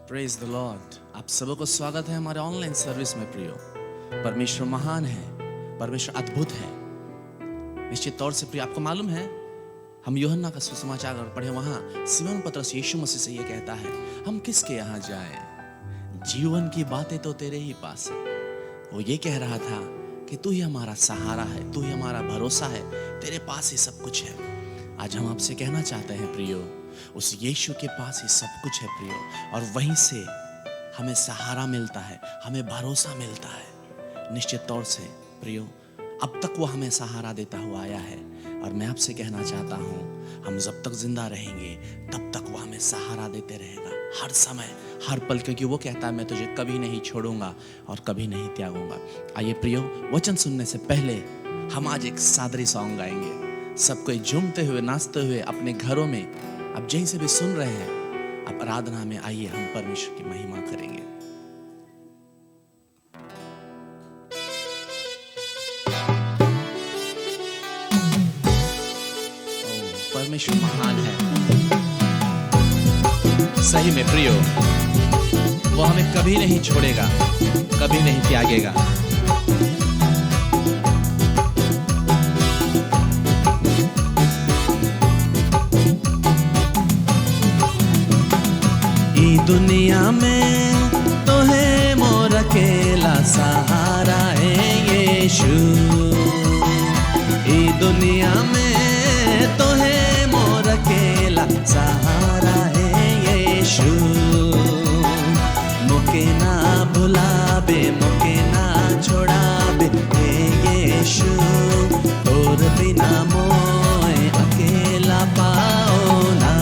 Praise the Lord. आप सबको स्वागत है हमारे ऑनलाइन सर्विस में। प्रियो, परमेश्वर महान है, परमेश्वर अद्भुत है। निश्चित तौर से प्रिय, आपको मालूम है हम यूहन्ना का सुसमाचार पढ़े, वहां सिमोन पतरस यीशु मसीह से ये कहता है, हम किसके यहाँ जाएं? जीवन की बातें तो तेरे ही पास है। वो ये कह रहा था कि तू ही हमारा सहारा है, तू ही हमारा भरोसा है, तेरे पास ही सब कुछ है। आज हम आपसे कहना चाहते हैं प्रियो, उस यीशु के पास ही सब कुछ है प्रियो, और वहीं से हमें सहारा मिलता है, हमें भरोसा मिलता है। निश्चित तौर से प्रियो, अब तक वो हमें सहारा देता हुआ आया है, और मैं आपसे कहना चाहता हूँ हम जब तक जिंदा रहेंगे तब तक वो हमें सहारा देते रहेगा, हर समय हर पल, क्योंकि वो कहता है मैं तुझे कभी नहीं छोड़ूंगा और कभी नहीं त्यागूंगा। आइए प्रियो, वचन सुनने से पहले हम आज एक सादरी सॉन्ग गाएंगे। सब कोई झूमते हुए नाचते हुए अपने घरों में, अब जहीं से भी सुन रहे हैं, अब आराधना में आइए हम परमेश्वर की महिमा करेंगे। परमेश्वर महान है, सही में प्रियो, वो हमें कभी नहीं छोड़ेगा, कभी नहीं त्यागेगा। दुनिया में तो है मोर अकेला सहारा है यीशु, ई दुनिया में तो है मोर अकेला सहारा है यीशु। मुके ना भुलाबे, मुके ना छोड़ाबे हे यीशु, तोर बिना मोए अकेला पाओ ना।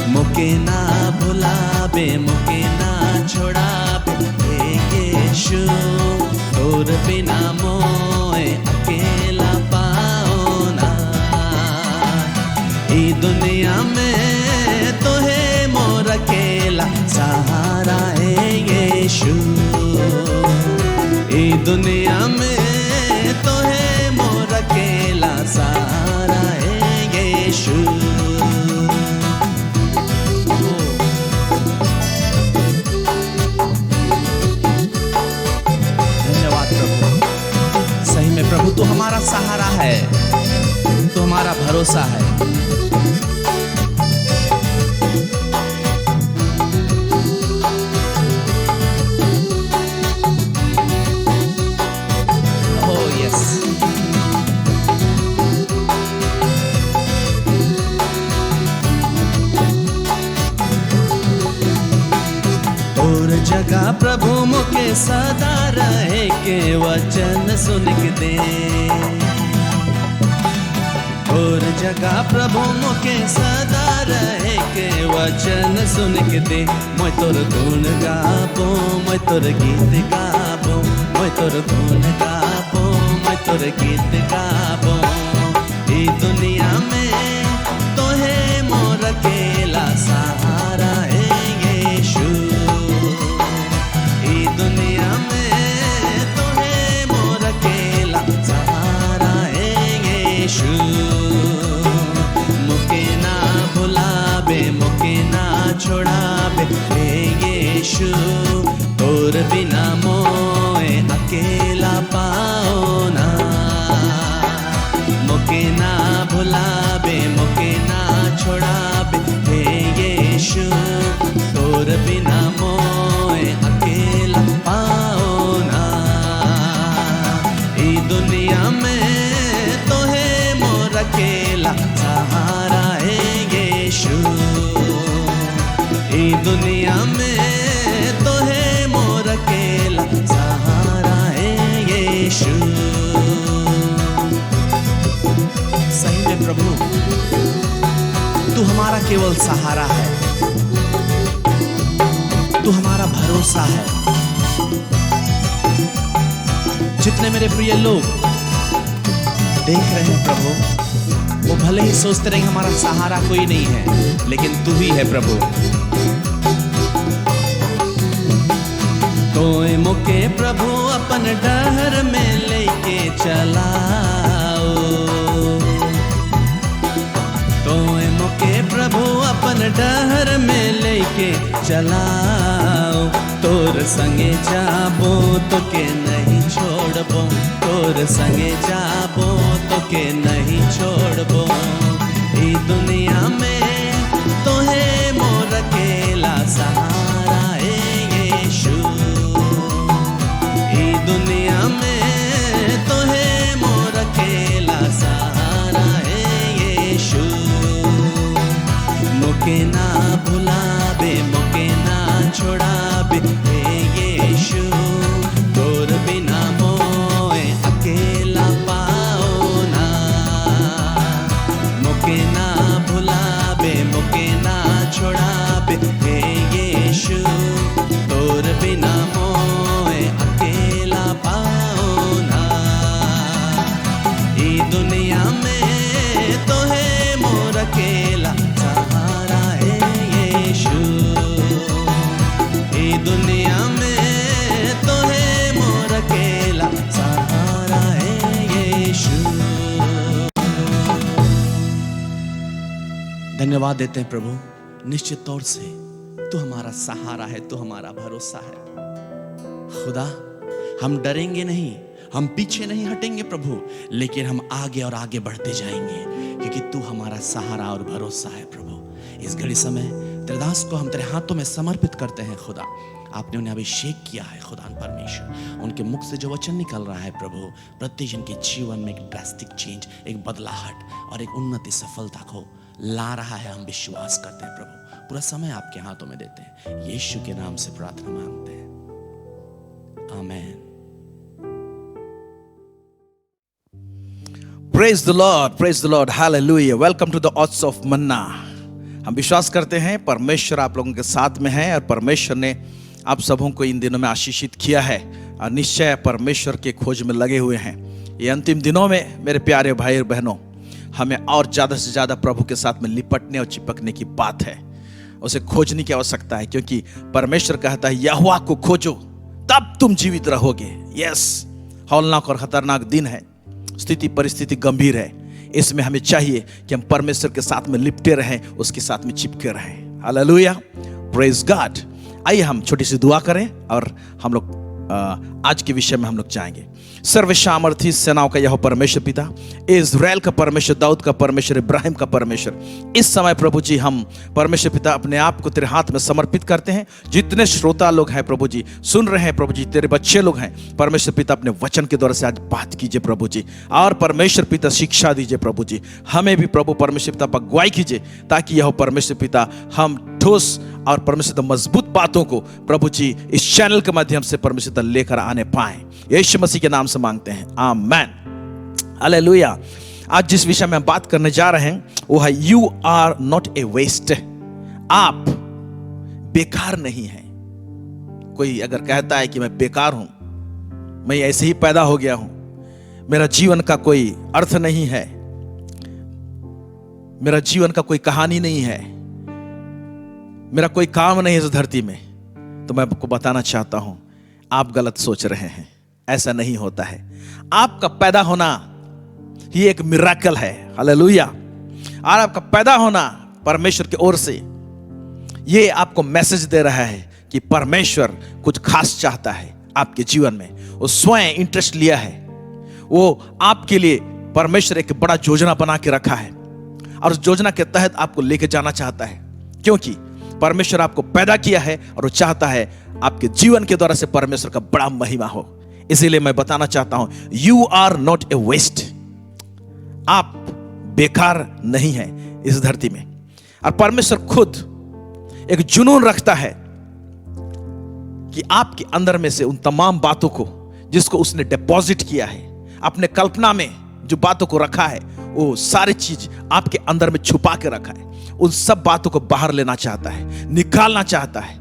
मुके ना भुलाबे, मुके ना छोड़ाबे हे यीशु, तोर बिना मोए अकेला पाओ ना। ई दुनिया में तो है मोर अकेला सहारा है यीशु, ई दुनिया में तो है मोर अकेला सहारा है यीशु। प्रभु तू हमारा सहारा है, तू हमारा भरोसा है। ओह यस, और जगह प्रभु मुके सदा रहे के वचन सुन के दे, और जगह प्रभु मुके सदा रहे के वचन सुन के दे। मैं तोर गुण गाबो, मैं तोर गीत गाबो, मैं तोर गुण गाबो, मैं तोर गीत गाबो। ई दुनिया में तो है मोर अकेला सहारा है यीशु, ई दुनिया में तो है मोर अकेला सहारा है यीशु। मुके ना भुलाबे, मुके ना छोड़ाबे हे यीशु, तोर बिना मोए अकेला पाओ ना। मुके ना भुलाबे, मुके ना छोड़ाबे हे यीशु, तोर बिना मोए अकेला पाओ ना। ई दुनिया में तो है मोर अकेला सहारा है यीशु, ई दुनिया में तो है मोर अकेला सहारा है यीशु। सही में प्रभु तू हमारा केवल सहारा है, तू हमारा भरोसा है। जितने मेरे प्रिय लोग देख रहे हैं प्रभु, वो भले ही सोचते रहेंगे हमारा सहारा कोई नहीं है, लेकिन तू ही है प्रभु। तोए मुके प्रभु अपन डहर में लेके चलाओ, तोए मुके प्रभु अपन डहर में लेके चलाओ, तोर संगे जाबो तो के नहीं छोड़बो, तोर संगे जाबो तो के नहीं छोड़बो। ई दुनिया में तोहे मोर अकेला सहारा है यीशु, ई दुनिया में तोहे मोर अकेला सहारा है यीशु। मुके ना भुलाबे, मुके ना छोड़ाबे हे यीशु, तोर बिना मोए अकेला पाओ ना। मुके ना भुलाबे, मुके ना छोड़ाबे हे यीशु, तोर बिना मोए अकेला पाओ ना। ई दुनिया में तोहे मोर अकेला सहारा है यीशु, ई दुनिया में तोहे मोर अकेला सहारा है यीशु। धन्यवाद देते हैं प्रभु, निश्चित तौर से तू हमारा सहारा है, तू हमारा भरोसा है। खुदा हम डरेंगे नहीं, हम पीछे नहीं हटेंगे प्रभु, लेकिन हम आगे और आगे बढ़ते जाएंगे, क्योंकि तू हमारा सहारा और भरोसा है प्रभु। इस घड़ी समय तेरे दास को हम तेरे हाथों में समर्पित करते हैं खुदा। आपने उन्हें अभिषेक किया है खुदा परमेश्वर, उनके मुख से जो वचन निकल रहा है प्रभु, प्रत्येक जन के जीवन में एक ड्रास्टिक चेंज, एक बदलाहट और एक उन्नति सफलता को ला रहा है। हम विश्वास करते हैं प्रभु, पूरा समय आपके हाथों में देते हैं, यीशु के नाम से प्रार्थना मांगते हैं, आमीन। Praise the Lord, praise the Lord, hallelujah. Welcome to the Odds of Manna. हम विश्वास करते हैं परमेश्वर आप लोगों के साथ में है और परमेश्वर ने आप सबों को इन दिनों में आशीषित किया है और निश्चय परमेश्वर के खोज में लगे हुए हैं। ये अंतिम दिनों में मेरे प्यारे भाई और बहनों, हमें और ज़्यादा से ज़्यादा प्रभु के साथ में लिपटने और चिपकने की बात है, उसे खोजने की आवश्यकता है, क्योंकि परमेश्वर कहता है यहोवा को खोजो तब तुम जीवित रहोगे। यस, हौलनाक और खतरनाक दिन है, स्थिति परिस्थिति गंभीर है, इसमें हमें चाहिए कि हम परमेश्वर के साथ में लिपटे रहें, उसके साथ में चिपके रहें। Hallelujah, praise God. आइए हम छोटी सी दुआ करें और हम लोग आज के विषय में हम लोग जाएंगे। सर्वसामर्थी सेनाओं का यह परमेश्वर पिता, इज़राइल का परमेश्वर, दाऊद का परमेश्वर, इब्राहिम का परमेश्वर, इस समय प्रभु जी हम परमेश्वर पिता अपने आप को तेरे हाथ में समर्पित करते हैं। जितने श्रोता लोग हैं प्रभु जी, सुन रहे हैं प्रभु जी, तेरे बच्चे लोग हैं परमेश्वर पिता, अपने वचन के द्वारा से आज बात कीजिए प्रभु जी, और परमेश्वर पिता शिक्षा दीजिए प्रभु जी, हमें भी प्रभु परमेश्वर पिता अगुवाई कीजिए, ताकि यह परमेश्वर पिता हम ठोस और परमेश्वर मजबूत बातों को प्रभु जी इस चैनल के माध्यम से परमेश्वर लेकर आने पाए। यीशु मसीह के नाम से मांगते हैं, आमेन, हालेलुया। आज जिस विषय में हम बात करने जा रहे हैं वो है you are not a waste. आप बेकार नहीं हैं। कोई अगर कहता है कि मैं बेकार हूं, मैं ऐसे ही पैदा हो गया हूं, मेरा जीवन का कोई अर्थ नहीं है, मेरा जीवन का कोई कहानी नहीं है, मेरा कोई काम नहीं है इस धरती में, तो मैं आपको बताना चाहता हूं आप गलत सोच रहे हैं। ऐसा नहीं होता है। आपका पैदा होना ये एक मिराकल है, हालेलुया। और आपका पैदा होना परमेश्वर की ओर से ये आपको मैसेज दे रहा है कि परमेश्वर कुछ खास चाहता है आपके जीवन में। वो स्वयं इंटरेस्ट लिया है, वो आपके लिए परमेश्वर एक बड़ा योजना बना के रखा है और उस योजना के तहत आपको लेके जाना चाहता है, क्योंकि परमेश्वर आपको पैदा किया है और वो चाहता है आपके जीवन के द्वारा से परमेश्वर का बड़ा महिमा हो। इसीलिए मैं बताना चाहता हूं you are not a waste. आप बेकार नहीं हैं इस धरती में। और परमेश्वर खुद एक जुनून रखता है कि आपके अंदर में से उन तमाम बातों को जिसको उसने डिपॉजिट किया है, अपने कल्पना में जो बातों को रखा है, वो सारी चीज आपके अंदर में छुपा के रखा है, उन सब बातों को बाहर लेना चाहता है, निकालना चाहता है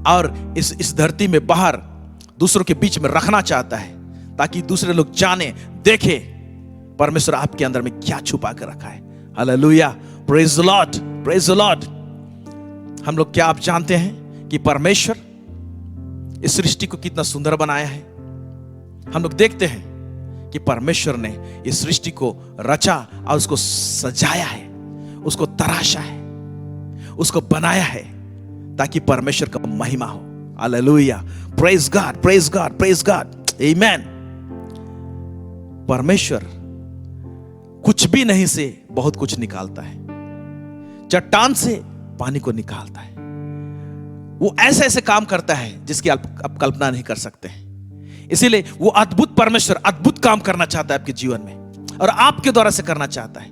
और इस धरती में बाहर दूसरों के बीच में रखना चाहता है, ताकि दूसरे लोग जाने, देखे परमेश्वर आपके अंदर में क्या छुपा कर रखा है। Hallelujah, praise the Lord, praise the Lord. हम लोग क्या आप जानते हैं कि परमेश्वर इस सृष्टि को कितना सुंदर बनाया है। हम लोग देखते हैं कि परमेश्वर ने इस सृष्टि को रचा और उसको सजाया है, उसको तराशा है, उसको बनाया है, ताकि परमेश्वर का महिमा हो। Hallelujah, praise God, praise God, praise God, amen. परमेश्वर कुछ भी नहीं से बहुत कुछ निकालता है। चट्टान से पानी को निकालता है। वो ऐसे ऐसे काम करता है जिसकी आप कल्पना नहीं कर सकते हैं। इसीलिए वो अद्भुत परमेश्वर अद्भुत काम करना चाहता है आपके जीवन में, और आपके द्वारा से करना चाहता है,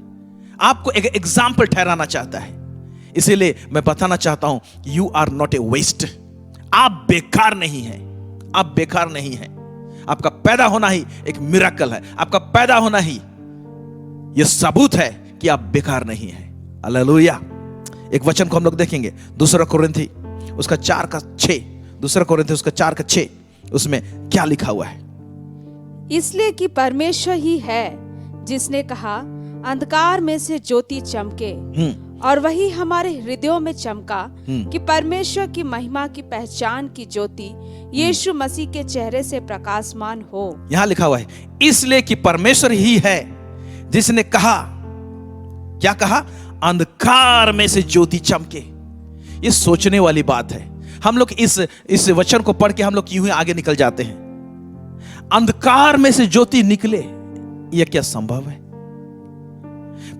आपको एक एग्जाम्पल ठहराना चाहता है। इसीलिए मैं बताना चाहता हूं, you are not a waste. आप बेकार नहीं हैं, आप बेकार नहीं हैं। आपका पैदा होना ही एक मिरेकल है। आपका पैदा होना ही यह सबूत है कि आप बेकार नहीं हैं। हालेलुया। एक वचन को हम लोग देखेंगे, दूसरा कोरिन्थी उसका 4:6, दूसरा कोरिन्थी उसका 4:6, उसमें क्या लिखा हुआ है? इसलिए कि परमेश्वर ही है जिसने कहा अंधकार में से ज्योति चमके, और वही हमारे हृदयों में चमका कि परमेश्वर की महिमा की पहचान की ज्योति यीशु मसीह के चेहरे से प्रकाशमान हो। यहां लिखा हुआ है, इसलिए कि परमेश्वर ही है जिसने कहा, क्या कहा? अंधकार में से ज्योति चमके। ये सोचने वाली बात है। हम लोग इस वचन को पढ़ के हम लोग यूं ही आगे निकल जाते हैं। अंधकार में से ज्योति निकले, यह क्या संभव है?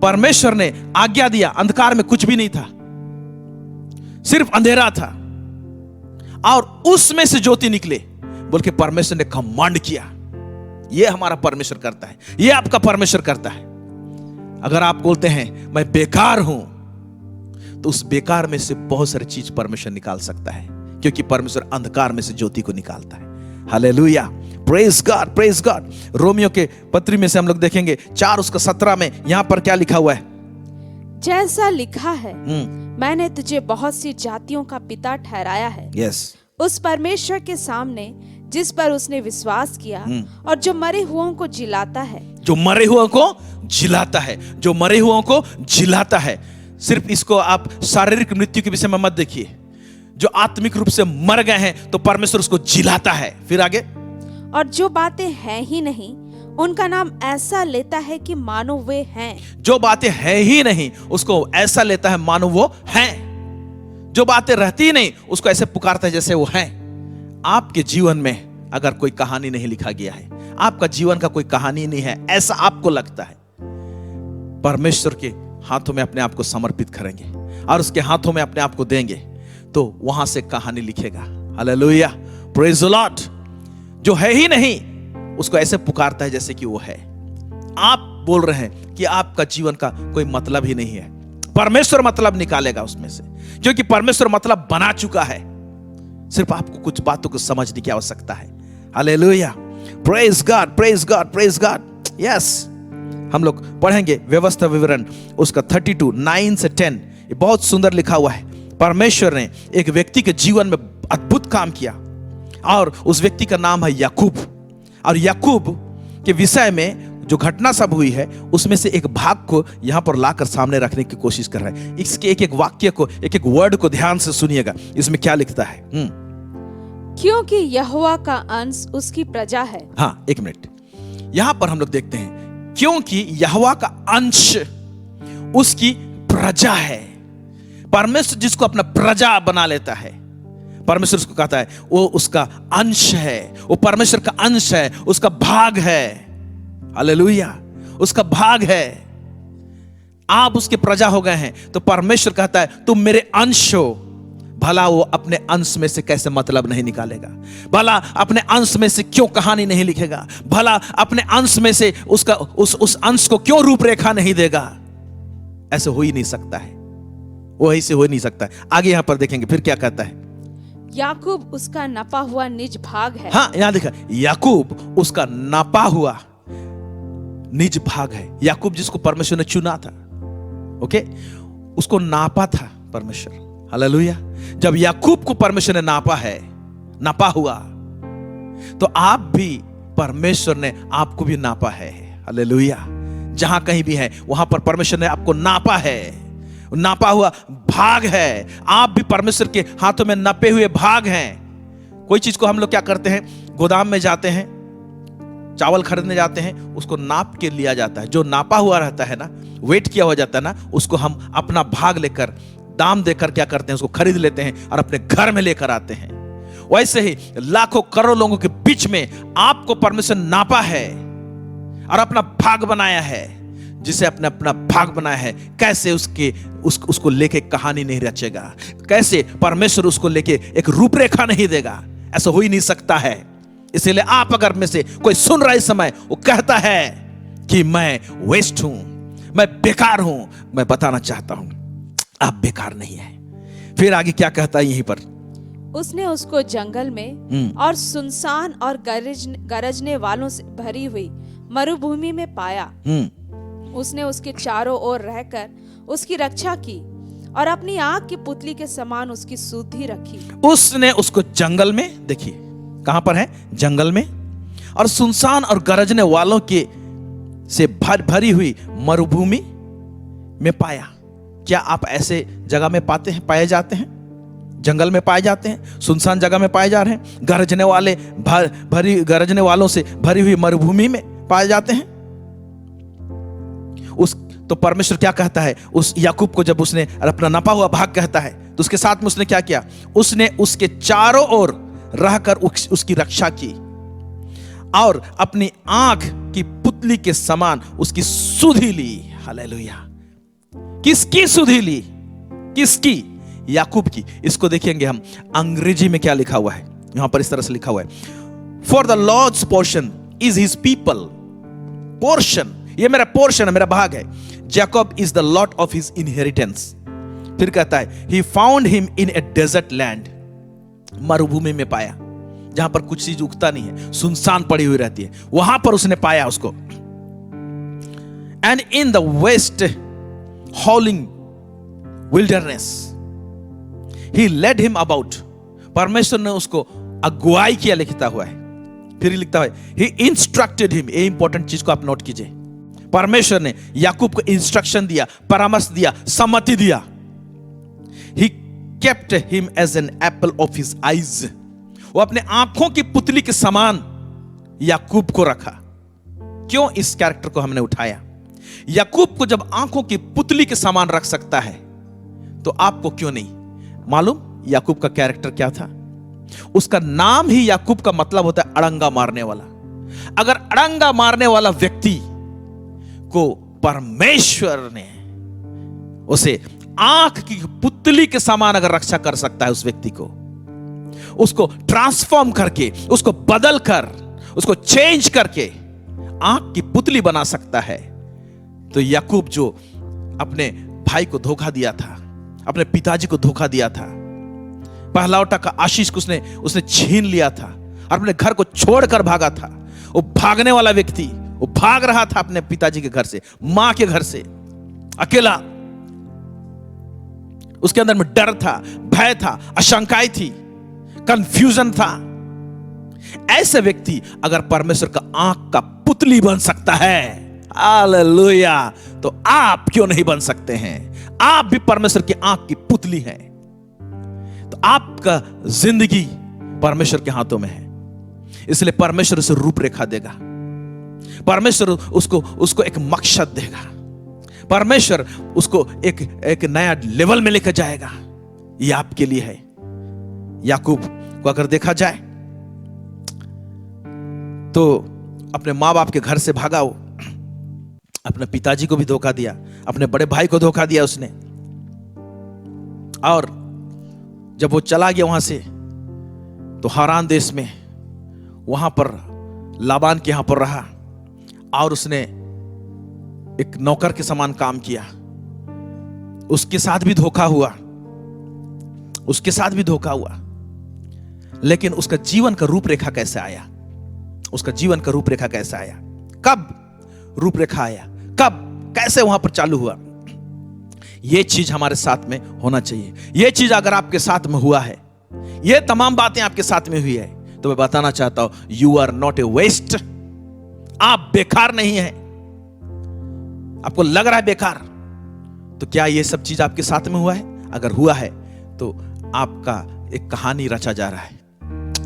परमेश्वर ने आज्ञा दिया, अंधकार में कुछ भी नहीं था, सिर्फ अंधेरा था, और उसमें से ज्योति निकले बोल के परमेश्वर ने कमांड किया। यह हमारा परमेश्वर करता है, यह आपका परमेश्वर करता है। अगर आप बोलते हैं मैं बेकार हूं, तो उस बेकार में से बहुत सारी चीज परमेश्वर निकाल सकता है, क्योंकि परमेश्वर अंधकार में से ज्योति को निकालता है। Hallelujah, praise God, praise God. Romeo के पत्री में से हम लोग देखेंगे 4:17 में यहां पर क्या लिखा हुआ है? जैसा लिखा है, मैंने तुझे बहुत सी जातियों का पिता ठहराया है। यस। उस परमेश्वर के सामने जिस पर उसने विश्वास किया, और जो मरे हुओं को जिलाता है, जो मरे हुओं को जिलाता है, जो मरे हुओं को जिलाता है। सिर्फ इसको आप शारीरिक मृत्यु के विषय में मत देखिए। जो आत्मिक रूप से मर गए हैं तो परमेश्वर उसको जिलाता है। फिर आगे, और जो बातें हैं ही नहीं उनका नाम ऐसा लेता है कि मानो वे हैं। जो बातें हैं ही नहीं उसको ऐसा लेता है मानो वो हैं। जो बातें रहती ही नहीं उसको ऐसे पुकारता है जैसे वो हैं। आपके जीवन में अगर कोई कहानी नहीं लिखा गया है, आपका जीवन का कोई कहानी नहीं है, ऐसा आपको लगता है, परमेश्वर के हाथों में अपने आप को समर्पित करेंगे और उसके हाथों में अपने आप को देंगे, तो वहां से कहानी लिखेगा। Hallelujah, praise the Lord. जो है ही नहीं उसको ऐसे पुकारता है जैसे कि वो है। आप बोल रहे हैं कि आपका जीवन का कोई मतलब ही नहीं है, परमेश्वर मतलब निकालेगा उसमें से, क्योंकि परमेश्वर मतलब बना चुका है। सिर्फ आपको कुछ बातों को समझने की आवश्यकता है। Hallelujah, praise God, praise God, praise God. Yes, हम लोग पढ़ेंगे व्यवस्था विवरण उसका 32:9 से 10। ये बहुत सुंदर लिखा हुआ है। परमेश्वर ने एक व्यक्ति के जीवन में अद्भुत काम किया, और उस व्यक्ति का नाम है याकूब। और याकूब के विषय में जो घटना सब हुई है उसमें से एक भाग को यहां पर लाकर सामने रखने की कोशिश कर रहे हैं। इसके एक एक वाक्य को, एक एक वर्ड को ध्यान से सुनिएगा। इसमें क्या लिखता है? क्योंकि यहोवा का अंश उसकी प्रजा है। हाँ, एक मिनट, यहां पर हम लोग देखते हैं क्योंकि यहोवा का अंश उसकी प्रजा है। परमेश्वर जिसको अपना प्रजा बना लेता है, परमेश्वर उसको कहता है वो उसका अंश है, वो परमेश्वर का अंश है, उसका भाग है। हालेलुया, उसका भाग है। आप उसके प्रजा हो गए हैं, तो परमेश्वर कहता है तुम मेरे अंश हो। भला वो अपने अंश में से कैसे मतलब नहीं निकालेगा? भला अपने अंश में से क्यों कहानी नहीं लिखेगा? भला अपने अंश में से उसका उस अंश को क्यों रूपरेखा नहीं देगा? ऐसे हो ही नहीं सकता है, वो ऐसे हो ही नहीं सकता है। आगे यहां पर देखेंगे फिर क्या कहता है। याकूब उसका नपा हुआ निज भाग है। हाँ, यहां देखा, याकूब उसका नपा हुआ निज भाग है। याकूब जिसको परमेश्वर ने चुना था, ओके, उसको नापा था परमेश्वर। हालेलुया। जब याकूब को परमेश्वर ने नापा है, नापा हुआ, तो आप भी, परमेश्वर ने आपको भी नापा है। हालेलुया। जहां कहीं भी है वहां पर परमेश्वर ने आपको नापा है, नापा हुआ भाग है। आप भी परमेश्वर के हाथों में नपे हुए भाग हैं। कोई चीज को हम लोग क्या करते हैं, गोदाम में जाते हैं, चावल खरीदने जाते हैं, उसको नाप के लिया जाता है। जो नापा हुआ रहता है ना, वेट किया हुआ जाता है ना, उसको हम अपना भाग लेकर दाम देकर क्या करते हैं, उसको खरीद लेते हैं और अपने घर में लेकर आते हैं। वैसे ही लाखों करोड़ों लोगों के बीच में आपको परमेश्वर नापा है और अपना भाग बनाया है। जिसे अपना भाग बनाया है, कैसे उसको लेके कहानी नहीं रचेगा, कैसे परमेश्वर उसको लेके एक रूपरेखा नहीं देगा, ऐसा हो ही नहीं सकता है। इसीलिए आप अगर में से कोई सुन रहा है इस समय, वो कहता है कि मैं वेस्ट हूं, मैं बेकार हूं, मैं बताना चाहता हूं आप बेकार नहीं है। फिर आगे क्या कहता है यहीं पर, उसने उसको जंगल में और सुनसान और गरजने वालों से भरी हुई मरुभूमि में पाया। उसने उसके चारों ओर रहकर उसकी रक्षा की और अपनी आग की पुतली के समान उसकी सुधि रखी। उसने उसको जंगल में, देखिए कहां पर है, जंगल में, और सुनसान और गरजने वालों के से भरी हुई मरुभूमि में पाया। क्या आप ऐसे जगह में पाए जाते हैं? जंगल में पाए जाते हैं, सुनसान जगह में पाए जा रहे हैं, गरजने वालों से भरी हुई मरुभूमि में पाए जाते हैं। तो परमेश्वर क्या कहता है उस याकूब को, जब उसने अपना नपा हुआ भाग कहता है, तो उसके साथ में उसने क्या किया, उसने उसके चारों ओर रहकर उसकी रक्षा की और अपनी आंख की पुतली के समान उसकी सुधि ली। हालेलुया। किसकी सुधि ली? किसकी? याकूब की। इसको देखेंगे हम, अंग्रेजी में क्या लिखा हुआ है, यहां पर इस तरह से लिखा हुआ है, for the Lord's portion is his people. Portion, ये मेरा पोर्शन है, मेरा भाग है। Jacob is the lot of his inheritance. फिर कहता है he found him in a desert land. मरुभूमि में पाया, जहां पर कुछ चीज उगता नहीं है, सुनसान पड़ी हुई रहती है, वहां पर उसने पाया उसको। And in the waste howling wilderness he led him about. परमेश्वर ने उसको अगुवाई किया, लिखता हुआ है। फिर लिखता है ही इंस्ट्रक्टेड हिम। ये इंपॉर्टेंट चीज को आप नोट कीजिए। परमेश्वर ने याकूब को इंस्ट्रक्शन दिया, परामर्श दिया, सम्मति दिया। He kept him as an apple of his eyes. वो अपने आंखों की पुतली के समान याकूब को रखा। क्यों इस कैरेक्टर को हमने उठाया? याकूब को जब आंखों की पुतली के समान रख सकता है, तो आपको क्यों नहीं? मालूम याकूब का कैरेक्टर क्या था? उसका नाम ही याकूब का मतलब होता है अड़ंगा मारने वाला। अगर अड़ंगा मारने वाला व्यक्ति को परमेश्वर ने उसे आंख की पुतली के समान अगर रक्षा कर सकता है, उस व्यक्ति को, उसको ट्रांसफॉर्म करके, उसको बदल कर, उसको चेंज करके आंख की पुतली बना सकता है, तो याकूब जो अपने भाई को धोखा दिया था, अपने पिताजी को धोखा दिया था, पहलौठा का आशीष को उसने छीन लिया था और अपने घर को छोड़कर भागा था। वो भागने वाला व्यक्ति, वो भाग रहा था अपने पिताजी के घर से, मां के घर से, अकेला। उसके अंदर में डर था, भय था, आशंकाएं थी, कंफ्यूजन था। ऐसे व्यक्ति अगर परमेश्वर का आंख का पुतली बन सकता है, हालेलुया, तो आप क्यों नहीं बन सकते हैं? आप भी परमेश्वर की आंख की पुतली हैं। तो आपका जिंदगी परमेश्वर के हाथों में है, इसलिए परमेश्वर उसे रूपरेखा देगा, परमेश्वर उसको एक मकसद देगा, परमेश्वर उसको एक नया लेवल में लेकर जाएगा। ये आपके लिए है। याकूब को अगर देखा जाए तो अपने मां बाप के घर से भागा, वो अपने पिताजी को भी धोखा दिया, अपने बड़े भाई को धोखा दिया उसने। और जब वो चला गया वहां से, तो हारान देश में वहां पर लाबान के यहां पर रहा और उसने एक नौकर के समान काम किया। उसके साथ भी धोखा हुआ, उसके साथ भी धोखा हुआ। लेकिन उसका जीवन का रूपरेखा कैसे आया? उसका जीवन का रूपरेखा कैसे आया? कब रूपरेखा आया? कब? कैसे वहां पर चालू हुआ? यह चीज हमारे साथ में होना चाहिए। यह चीज अगर आपके साथ में हुआ है, यह तमाम बातें आपके साथ में हुई है, तो मैं बताना चाहता हूं, you are not a waste. आप बेकार नहीं हैं। आपको लग रहा है बेकार, तो क्या यह सब चीज आपके साथ में हुआ है? अगर हुआ है तो आपका एक कहानी रचा जा रहा है।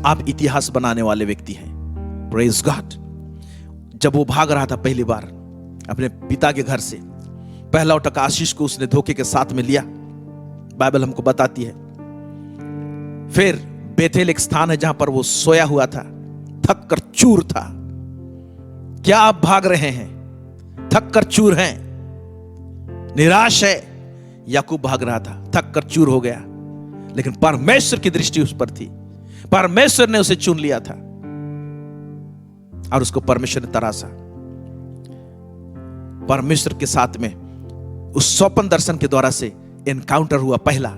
आप इतिहास बनाने वाले व्यक्ति हैं। Praise God. जब वो भाग रहा था पहली बार अपने पिता के घर से, पहला उठा आशीष को उसने धोखे के साथ में लिया। बाइबल हमको बताती है। फिर बेथेल एक स्थान है जहां पर वो सोया हुआ था, थक कर चूर था। क्या आप भाग रहे हैं? थक कर चूर हैं, निराश है। याकूब भाग रहा था, थक कर चूर हो गया, लेकिन परमेश्वर की दृष्टि उस पर थी। परमेश्वर ने उसे चुन लिया था और उसको परमेश्वर ने तरासा। परमेश्वर के साथ में उस स्वप्न दर्शन के द्वारा से एनकाउंटर हुआ। पहला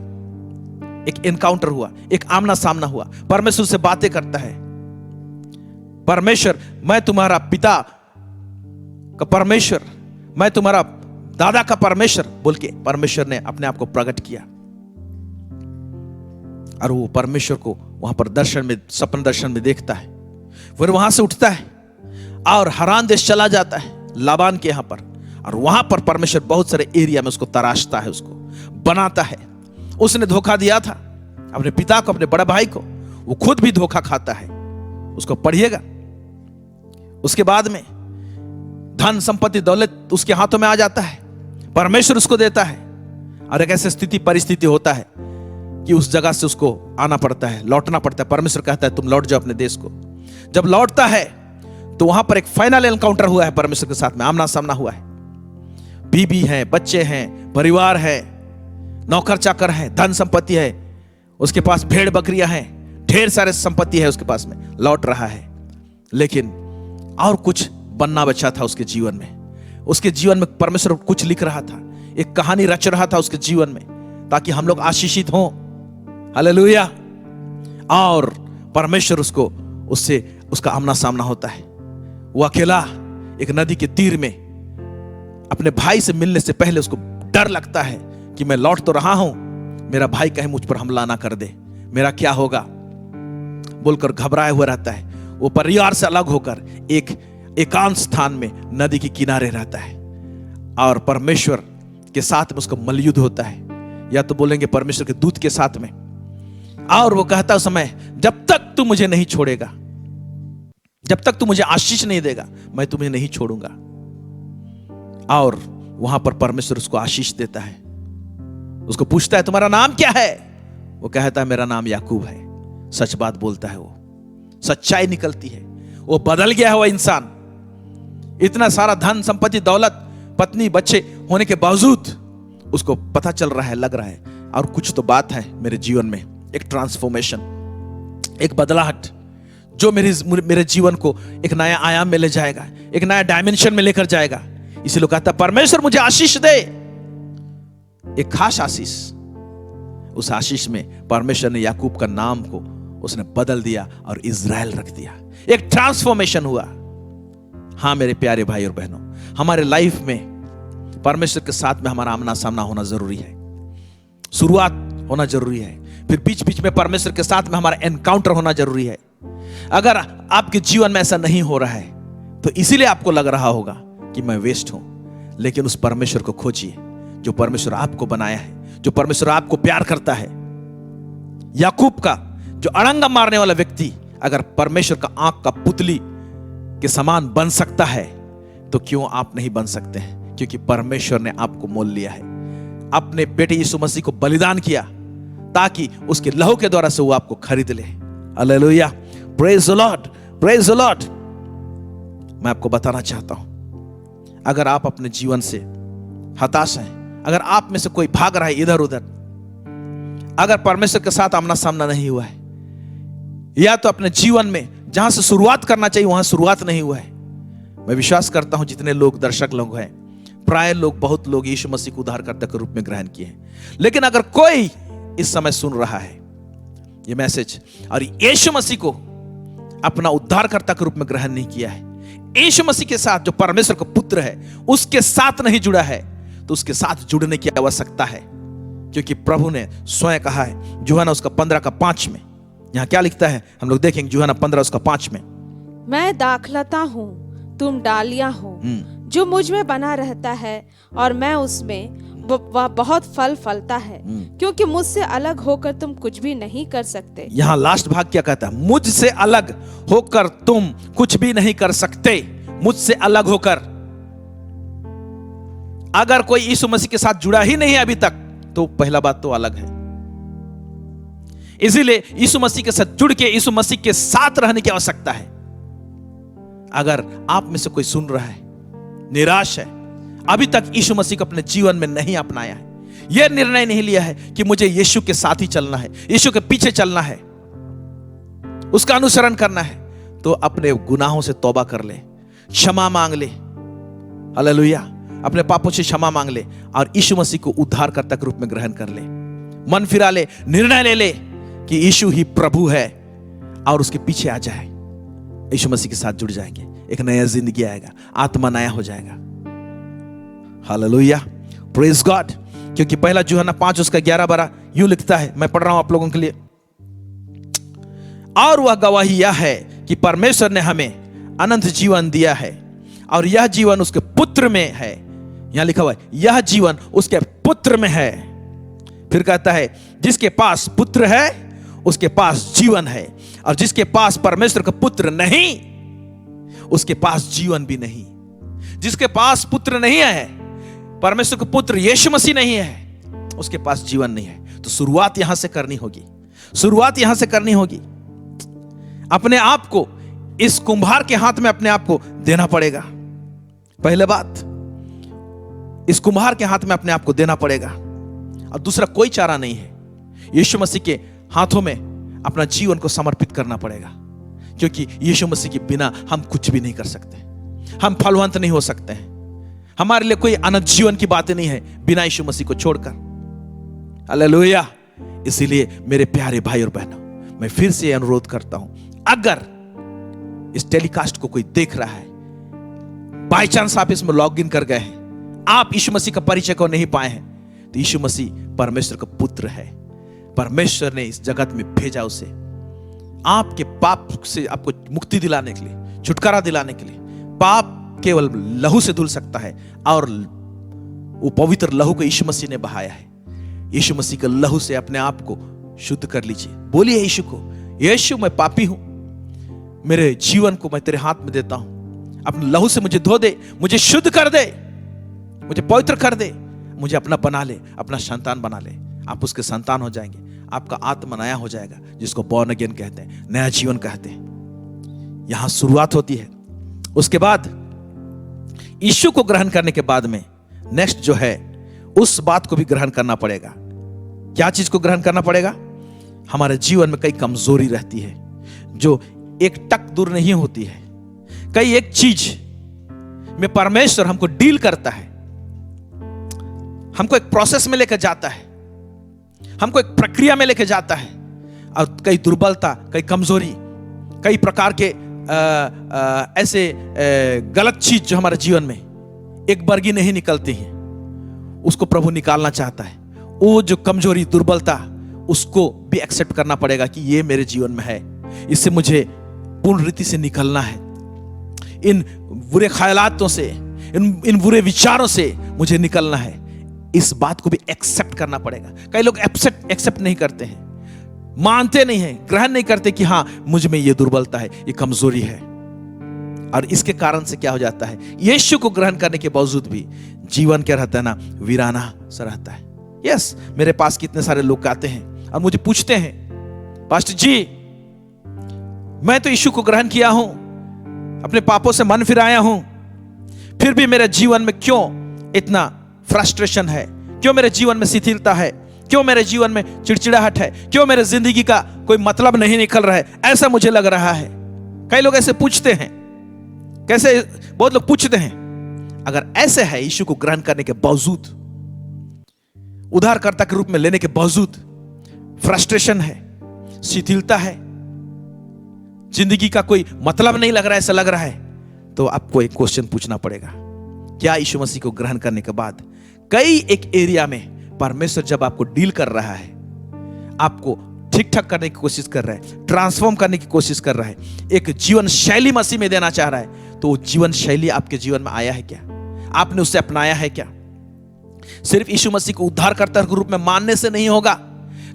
एक एनकाउंटर हुआ, एक आमना सामना हुआ। परमेश्वर से बातें करता है। परमेश्वर, मैं तुम्हारा पिता का परमेश्वर, मैं तुम्हारा दादा का परमेश्वर बोल के परमेश्वर ने अपने आप को प्रकट किया। और वो परमेश्वर को वहां पर दर्शन में, सपन दर्शन में देखता है। फिर वहां से उठता है और हरान देश चला जाता है, लाबान के यहां पर। और वहां पर परमेश्वर बहुत सारे एरिया में उसको तराशता है, उसको बनाता है। उसने धोखा दिया था अपने पिता को, अपने बड़े भाई को। वो खुद भी धोखा खाता है, उसको पढ़िएगा। उसके बाद में धन संपत्ति दौलत उसके हाथों में आ जाता है, परमेश्वर उसको देता है। और एक ऐसी स्थिति परिस्थिति होता है कि उस जगह से उसको आना पड़ता है, लौटना पड़ता है। परमेश्वर कहता है तुम लौट जाओ अपने देश को। जब लौटता है तो वहां पर एक फाइनल एनकाउंटर हुआ है परमेश्वर के साथ में, आमना सामना हुआ है। बीबी है, बच्चे हैं, परिवार है, नौकर चाकर है, धन संपत्ति है, उसके पास भेड़ बकरियां हैं, ढेर सारे संपत्ति है उसके पास में, लौट रहा है। लेकिन और कुछ बनना बचा था उसके जीवन में। उसके जीवन में परमेश्वर कुछ लिख रहा था, एक कहानी रच रहा था उसके जीवन में, ताकि हम लोग आशीषित हों। हालेलुया। और परमेश्वर उसको, उससे उसका आमना सामना होता है। वो अकेला एक नदी के तीर में अपने भाई से मिलने से पहले उसको डर लगता है कि मैं लौट तो रहा हूं, मेरा भाई कहीं मुझ पर हमला ना कर दे, मेरा क्या होगा बोलकर घबराया हुआ रहता है। वो परिवार से अलग होकर एक एकांत स्थान में नदी के किनारे रहता है और परमेश्वर के साथ में उसका मलयुद्ध होता है, या तो बोलेंगे परमेश्वर के दूत के साथ में। और वो कहता उस समय, जब तक तू मुझे नहीं छोड़ेगा, जब तक तू मुझे आशीष नहीं देगा, मैं तुम्हें नहीं छोड़ूंगा। और वहां पर परमेश्वर उसको आशीष देता है। उसको पूछता है तुम्हारा नाम क्या है? वो कहता है मेरा नाम याकूब है। सच बात बोलता है, वो सच्चाई निकलती है। वो बदल गया है वो इंसान। इतना सारा धन संपत्ति दौलत पत्नी बच्चे होने के बावजूद उसको पता चल रहा है, लग रहा है और कुछ तो बात है मेरे जीवन में। एक ट्रांसफॉर्मेशन, एक बदलाहट जो मेरे जीवन को एक नया आयाम में ले जाएगा, एक नया डायमेंशन में लेकर जाएगा। इसीलिए कहता है परमेश्वर मुझे आशीष दे, एक खास आशीष। उस आशीष में परमेश्वर ने याकूब का नाम को उसने बदल दिया और इज़राइल रख दिया। एक ट्रांसफॉर्मेशन हुआ। हाँ मेरे प्यारे भाई और बहनों, हमारे लाइफ में परमेश्वर के साथ में हमारा आमना सामना होना जरूरी है, शुरुआत होना जरूरी है। फिर बीच बीच में परमेश्वर के साथ में हमारा एनकाउंटर होना जरूरी है। अगर आपके जीवन में ऐसा नहीं हो रहा है तो इसीलिए आपको लग रहा होगा कि मैं वेस्ट हूं। लेकिन उस परमेश्वर को खोजिए जो परमेश्वर आपको बनाया है, जो परमेश्वर आपको प्यार करता है। याकूब का जो अड़ंगा मारने वाला व्यक्ति अगर परमेश्वर का आंख का पुतली के समान बन सकता है तो क्यों आप नहीं बन सकते हैं? क्योंकि परमेश्वर ने आपको मोल लिया है, अपने बेटे यीशु मसीह को बलिदान किया ताकि उसके लहू के द्वारा से वो आपको खरीद ले। Hallelujah, praise the Lord, praise the Lord. मैं आपको बताना चाहता हूं, अगर आप अपने जीवन से हताश हैं, अगर आप में से कोई भाग रहा है इधर उधर, अगर परमेश्वर के साथ आमना सामना नहीं हुआ है, या तो अपने जीवन में जहां से शुरुआत करना चाहिए वहां शुरुआत नहीं हुआ है, मैं विश्वास करता हूं जितने लोग दर्शक लोग हैं, प्राय लोग, बहुत लोग यीशु मसीह को उद्धारकर्ता के रूप में ग्रहण किए हैं। लेकिन अगर कोई इस समय सुन रहा है ये मैसेज और यीशु मसीह को अपना उद्धारकर्ता के रूप में ग्रहण नहीं किया है, यीशु मसीह के साथ जो परमेश्वर का पुत्र है उसके साथ नहीं जुड़ा है, तो उसके साथ जुड़ने की आवश्यकता है। क्योंकि प्रभु ने स्वयं कहा है, यूहन्ना उसका 15:5 में, यहां क्या लिखता है हम लोग देखेंगे, यूहन्ना 15:5 में, मैं दाखलता हूँ, तुम डालियां हो, जो मुझ में बना रहता है और मैं उसमें, वह बहुत फल फलता है, क्योंकि मुझसे अलग होकर तुम कुछ भी नहीं कर सकते। यहां लास्ट भाग क्या कहता है? मुझसे अलग होकर तुम कुछ भी नहीं कर सकते। मुझसे अलग होकर, अगर कोई यीशु मसीह के साथ जुड़ा ही नहीं है अभी तक, तो पहला बात तो अलग है। इसीलिए यीशु मसीह के साथ जुड़ के यीशु मसीह के साथ रहने की आवश्यकता है। अगर आप में से कोई सुन रहा है, निराश है, अभी तक यीशु मसीह को अपने जीवन में नहीं अपनाया है, यह निर्णय नहीं लिया है कि मुझे यीशु के साथ ही चलना है, यीशु के पीछे चलना है, उसका अनुसरण करना है, तो अपने गुनाहों से तौबा कर ले, क्षमा मांग ले, हालेलुया, अपने पापों से क्षमा मांग ले और यीशु मसीह को उद्धारकर्ता के रूप में ग्रहण कर ले। मन फिरा ले, निर्णय ले ले कि यीशु ही प्रभु है और उसके पीछे आ जाए। यीशु मसीह के साथ जुड़ जाएंगे, एक नया जिंदगी आएगा, आत्मा नया हो जाएगा। Hallelujah, praise God. क्योंकि पहला यूहन्ना 5 उसका 11-12 यूं लिखता है, मैं पढ़ रहा हूं आप लोगों के लिए। और वह गवाही यह है कि परमेश्वर ने हमें अनंत जीवन दिया है और यह जीवन उसके पुत्र में है। यहां लिखा हुआ है यह जीवन उसके पुत्र में है। फिर कहता है जिसके पास पुत्र है उसके पास जीवन है और जिसके पास परमेश्वर का पुत्र नहीं उसके पास जीवन भी नहीं। जिसके पास पुत्र नहीं है, परमेश्वर का पुत्र यीशु मसीह नहीं है, उसके पास जीवन नहीं है। तो शुरुआत यहां से करनी होगी, शुरुआत यहां से करनी होगी। अपने आप को इस कुम्हार के हाथ में अपने आप को देना पड़ेगा। पहले बात, इस कुम्हार के हाथ में अपने आप को देना पड़ेगा और दूसरा कोई चारा नहीं है। यीशु मसीह के हाथों में अपना जीवन को समर्पित करना पड़ेगा, क्योंकि यीशु मसीह के बिना हम कुछ भी नहीं कर सकते, हम फलवंत नहीं हो सकते हैं। हमारे लिए कोई अनंत जीवन की बातें नहीं है बिना यीशु मसीह को छोड़कर। हालेलुया। इसीलिए मेरे प्यारे भाई और बहनों, मैं फिर से अनुरोध करता हूं, अगर इस टेलीकास्ट को कोई देख रहा है, बाय चांस आप इसमें लॉग इन कर गए हैं, आप यीशु मसीह का परिचय को नहीं पाए हैं, तो यीशु मसीह परमेश्वर का पुत्र है। परमेश्वर ने इस जगत में भेजा उसे आपके पाप से आपको मुक्ति दिलाने के लिए, छुटकारा दिलाने के लिए। पाप केवल लहू से धुल सकता है और वो पवित्र लहू को यीशु मसीह ने बहाया है। यीशु मसीह के लहू से अपने आप को शुद्ध कर लीजिए। बोलिए यीशु को, यीशु मैं पापी हूं, मेरे जीवन को मैं तेरे हाथ में देता हूं, अपने लहू से मुझे धो दे, मुझे शुद्ध कर दे, मुझे पवित्र कर दे, मुझे अपना बना ले, अपना संतान बना ले। आप उसके संतान हो जाएंगे, आपका आत्मा नया हो जाएगा, जिसको बॉर्न अगेन कहते हैं, नया जीवन कहते हैं। यहां शुरुआत होती है। उसके बाद यीशु को ग्रहण करने के बाद में नेक्स्ट जो है, उस बात को भी ग्रहण करना पड़ेगा। क्या चीज को ग्रहण करना पड़ेगा? हमारे जीवन में कई कमजोरी रहती है जो एक टक दूर नहीं होती है। कई एक चीज में परमेश्वर हमको डील करता है, हमको एक प्रोसेस में लेकर जाता है, हमको एक प्रक्रिया में लेकर जाता है, और कई दुर्बलता, कई कमजोरी, कई प्रकार के ऐसे गलत चीज जो हमारे जीवन में एक बरगी नहीं निकलती है, उसको प्रभु निकालना चाहता है। वो जो कमजोरी, दुर्बलता, उसको भी एक्सेप्ट करना पड़ेगा कि ये मेरे जीवन में है, इससे मुझे पूर्ण रीति से निकलना है। इन बुरे ख्यालातों से, इन बुरे विचारों से मुझे निकलना है। इस बात को भी एक्सेप्ट करना पड़ेगा। कई लोग एक्सेप्ट नहीं करते हैं, मानते नहीं हैं, ग्रहण नहीं करते कि हाँ मुझ में ये दुर्बलता है, ये कमजोरी है। और इसके कारण से क्या हो जाता है, यीशु को ग्रहण करने के बावजूद भी जीवन क्या रहता है ना, वीराना सा रहता है। यस, मेरे पास कितने सारे लोग आते हैं और मुझे पूछते हैं, पास्टर जी मैं तो यीशु को ग्रहण किया हूं, अपने पापों से मन फिराया हूं, फिर भी मेरे जीवन में क्यों इतना फ्रस्ट्रेशन है, क्यों मेरे जीवन में शिथिलता है, क्यों मेरे जीवन में चिड़चिड़ाहट है, क्यों मेरे जिंदगी का कोई मतलब नहीं निकल रहा है, ऐसा मुझे लग रहा है। कई लोग ऐसे पूछते हैं, कैसे बहुत लोग पूछते हैं। अगर ऐसे है, यीशु को ग्रहण करने के बावजूद, उद्धारकर्ता के रूप में लेने के बावजूद फ्रस्ट्रेशन है, शिथिलता है, जिंदगी का कोई मतलब नहीं लग रहा है, ऐसा लग रहा है, तो आपको एक क्वेश्चन पूछना पड़ेगा। क्या यीशु मसीह को ग्रहण करने के बाद कई एक एरिया में परमेश्वर जब आपको डील कर रहा है, आपको ठीक ठाक करने की कोशिश कर रहा है, ट्रांसफॉर्म करने की कोशिश कर रहा है, एक जीवन शैली मसीह में देना चाह रहा है, तो वो जीवन शैली आपके जीवन में आया है क्या? आपने उसे अपनाया है क्या? सिर्फ यीशु मसीह को उद्धारकर्ता के रूप में मानने से नहीं होगा,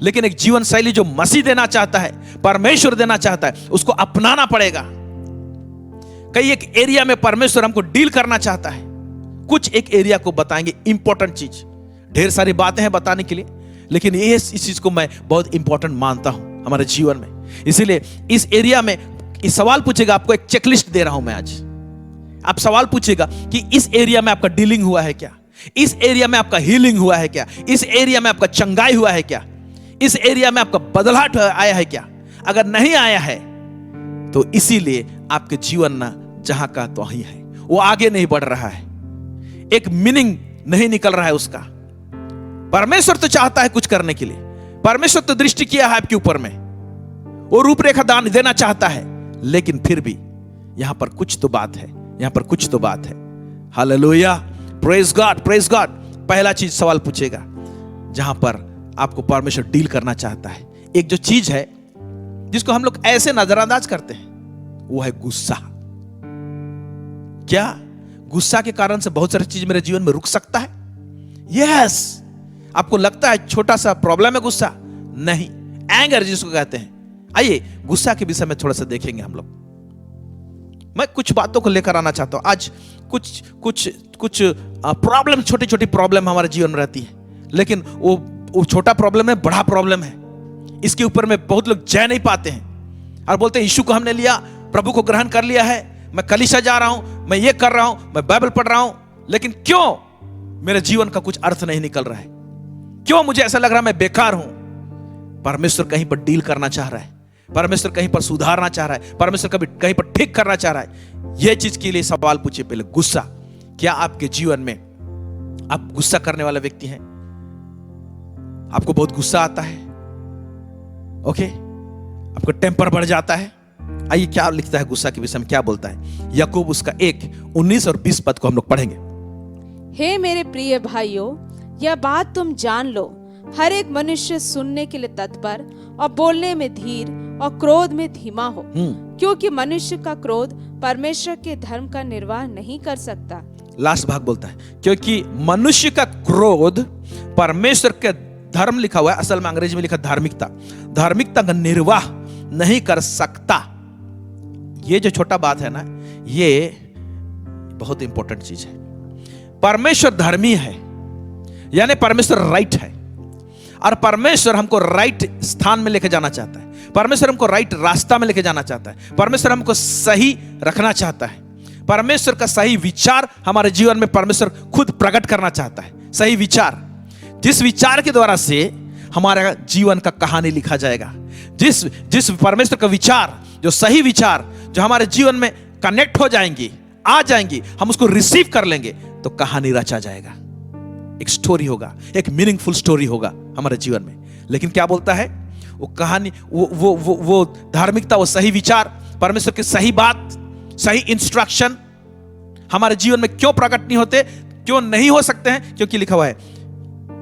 लेकिन एक जीवन शैली जो मसीह देना चाहता है, परमेश्वर देना चाहता है, उसको अपनाना पड़ेगा। कई एक एरिया में परमेश्वर हमको डील करना चाहता है। कुछ एक एरिया को बताएंगे, इंपॉर्टेंट चीज। ढेर सारी बातें हैं बताने के लिए, लेकिन इस चीज को मैं बहुत इंपॉर्टेंट मानता हूं। हमारे जीवन में। इसीलिए इस एरिया में इस सवाल पूछेगा, आपको एक चेकलिस्ट दे रहा हूं मैं आज। आप सवाल पूछेगा कि इस एरिया में आपका डीलिंग हुआ है क्या, इस एरिया में आपका हीलिंग हुआ है क्या, इस एरिया में आपका चंगाई हुआ है क्या, इस एरिया में आपका बदलाव आया है क्या। अगर नहीं आया है तो इसीलिए आपके जीवन ना जहां का तो वहीं है, वो आगे नहीं बढ़ रहा है, एक मीनिंग नहीं निकल रहा है उसका। परमेश्वर तो चाहता है कुछ करने के लिए, परमेश्वर तो दृष्टि किया है आपके ऊपर में, वो रूपरेखा दान देना चाहता है, लेकिन फिर भी यहां पर कुछ तो बात है, यहां पर कुछ तो बात है। Hallelujah, praise God, praise God. पहला चीज सवाल पूछेगा जहां पर आपको परमेश्वर डील करना चाहता है। एक जो चीज है जिसको हम लोग ऐसे नजरअंदाज करते हैं, वो है गुस्सा। क्या गुस्सा के कारण से बहुत सारी चीज मेरे जीवन में रुक सकता है? यस। आपको लगता है छोटा सा प्रॉब्लम है गुस्सा? नहीं, एंगर जिसको कहते हैं। आइए गुस्सा के विषय में थोड़ा सा देखेंगे हम लोग। मैं कुछ बातों को लेकर आना चाहता हूं आज। कुछ प्रॉब्लम, छोटी छोटी प्रॉब्लम हमारे जीवन में रहती है, लेकिन वो छोटा प्रॉब्लम है, बड़ा प्रॉब्लम है। इसके ऊपर में बहुत लोग जय नहीं पाते हैं और बोलते हैं यीशु को हमने लिया, प्रभु को ग्रहण कर लिया है, मैं कलीसिया जा रहा हूं, मैं ये कर रहा हूं, मैं बाइबल पढ़ रहा हूं, लेकिन क्यों मेरे जीवन का कुछ अर्थ नहीं निकल रहा है? क्यों मुझे ऐसा लग रहा है मैं बेकार हूं? परमेश्वर कहीं पर डील करना चाह रहा है, परमेश्वर कहीं पर सुधारना चाह रहा है, परमेश्वर कभी कहीं पर ठीक करना चाह रहा है। यह चीज के लिए सवाल पूछिए पहले, गुस्सा। क्या आपके जीवन में आप गुस्सा करने वाला व्यक्ति हैं? आपको बहुत गुस्सा आता है? ओके, आपका टेम्पर बढ़ जाता है? आइए क्या लिखता है गुस्सा के विषय में, क्या बोलता है? याकूब उसका 1:19 और 20 पद को हम लोग पढ़ेंगे। हे मेरे प्रिय भाइयों, यह बात तुम जान लो, हर एक मनुष्य सुनने के लिए तत्पर और बोलने में धीर और क्रोध में धीमा हो, क्योंकि मनुष्य का क्रोध परमेश्वर के धर्म का निर्वाह नहीं कर सकता। लास्ट भाग बोलता है, क्योंकि मनुष्य का क्रोध परमेश्वर के धर्म लिखा हुआ है, असल में अंग्रेजी में लिखा धार्मिकता, धार्मिकता का निर्वाह नहीं कर सकता। ये जो छोटा बात है ना, ये बहुत इंपॉर्टेंट चीज है। परमेश्वर धर्मी है, यानी परमेश्वर राइट है, और परमेश्वर हमको राइट स्थान में लेके जाना चाहता है, परमेश्वर हमको राइट रास्ता में लेके जाना चाहता है, परमेश्वर हमको सही रखना चाहता है, परमेश्वर का सही विचार हमारे जीवन में परमेश्वर खुद प्रकट करना चाहता है। सही विचार, जिस विचार के द्वारा से हमारा जीवन का कहानी लिखा जाएगा, जिस परमेश्वर का विचार, जो सही विचार जो हमारे जीवन में कनेक्ट हो जाएंगी, आ जाएंगी, हम उसको रिसीव कर लेंगे तो कहानी रचा जाएगा, एक स्टोरी होगा, एक मीनिंगफुल स्टोरी होगा हमारे जीवन में। लेकिन क्या बोलता है वो कहानी, वो धार्मिकता, वो सही विचार, परमेश्वर की सही बात, सही इंस्ट्रक्शन हमारे जीवन में क्यों प्रकट नहीं होते, क्यों नहीं हो सकते हैं? क्योंकि लिखा हुआ है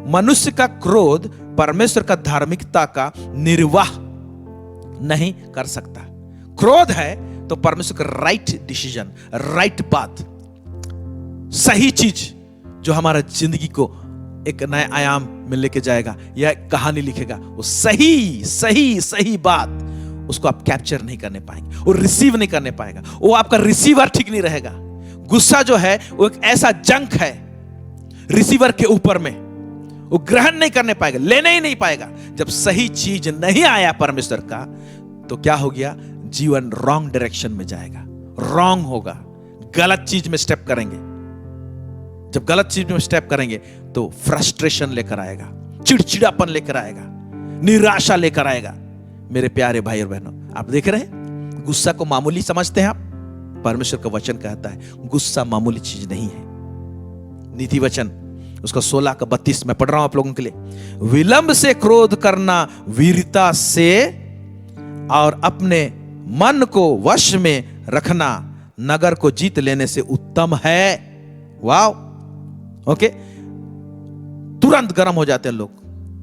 मनुष्य का क्रोध परमेश्वर का धार्मिकता का निर्वाह नहीं कर सकता। क्रोध है तो परमेश्वर का राइट डिसीजन, राइट बात, सही चीज जो हमारा जिंदगी को एक नए आयाम में लेके जाएगा या कहानी लिखेगा, वो सही बात, उसको आप कैप्चर नहीं करने पाएंगे, वो रिसीव नहीं करने पाएगा, वो आपका रिसीवर ठीक नहीं रहेगा। गुस्सा जो है वो एक ऐसा जंक है रिसीवर के ऊपर में, वो ग्रहण नहीं करने पाएगा, लेने ही नहीं पाएगा। जब सही चीज नहीं आया परमेश्वर का, तो क्या हो गया? जीवन रॉन्ग डायरेक्शन में जाएगा, रॉन्ग होगा, गलत चीज में स्टेप करेंगे। जब गलत चीज में स्टेप करेंगे तो फ्रस्ट्रेशन लेकर आएगा, चिड़चिड़ापन लेकर आएगा, निराशा लेकर आएगा। मेरे प्यारे भाई और बहनों, आप देख रहे हैं गुस्सा को मामूली समझते हैं आप? परमेश्वर का वचन कहता है गुस्सा मामूली चीज नहीं है। नीति वचन उसका 16:32 मैं पढ़ रहा हूं आप लोगों के लिए। विलंब से क्रोध करना वीरता से और अपने मन को वश में रखना नगर को जीत लेने से उत्तम है। Wow, okay. तुरंत गर्म हो जाते हैं लोग,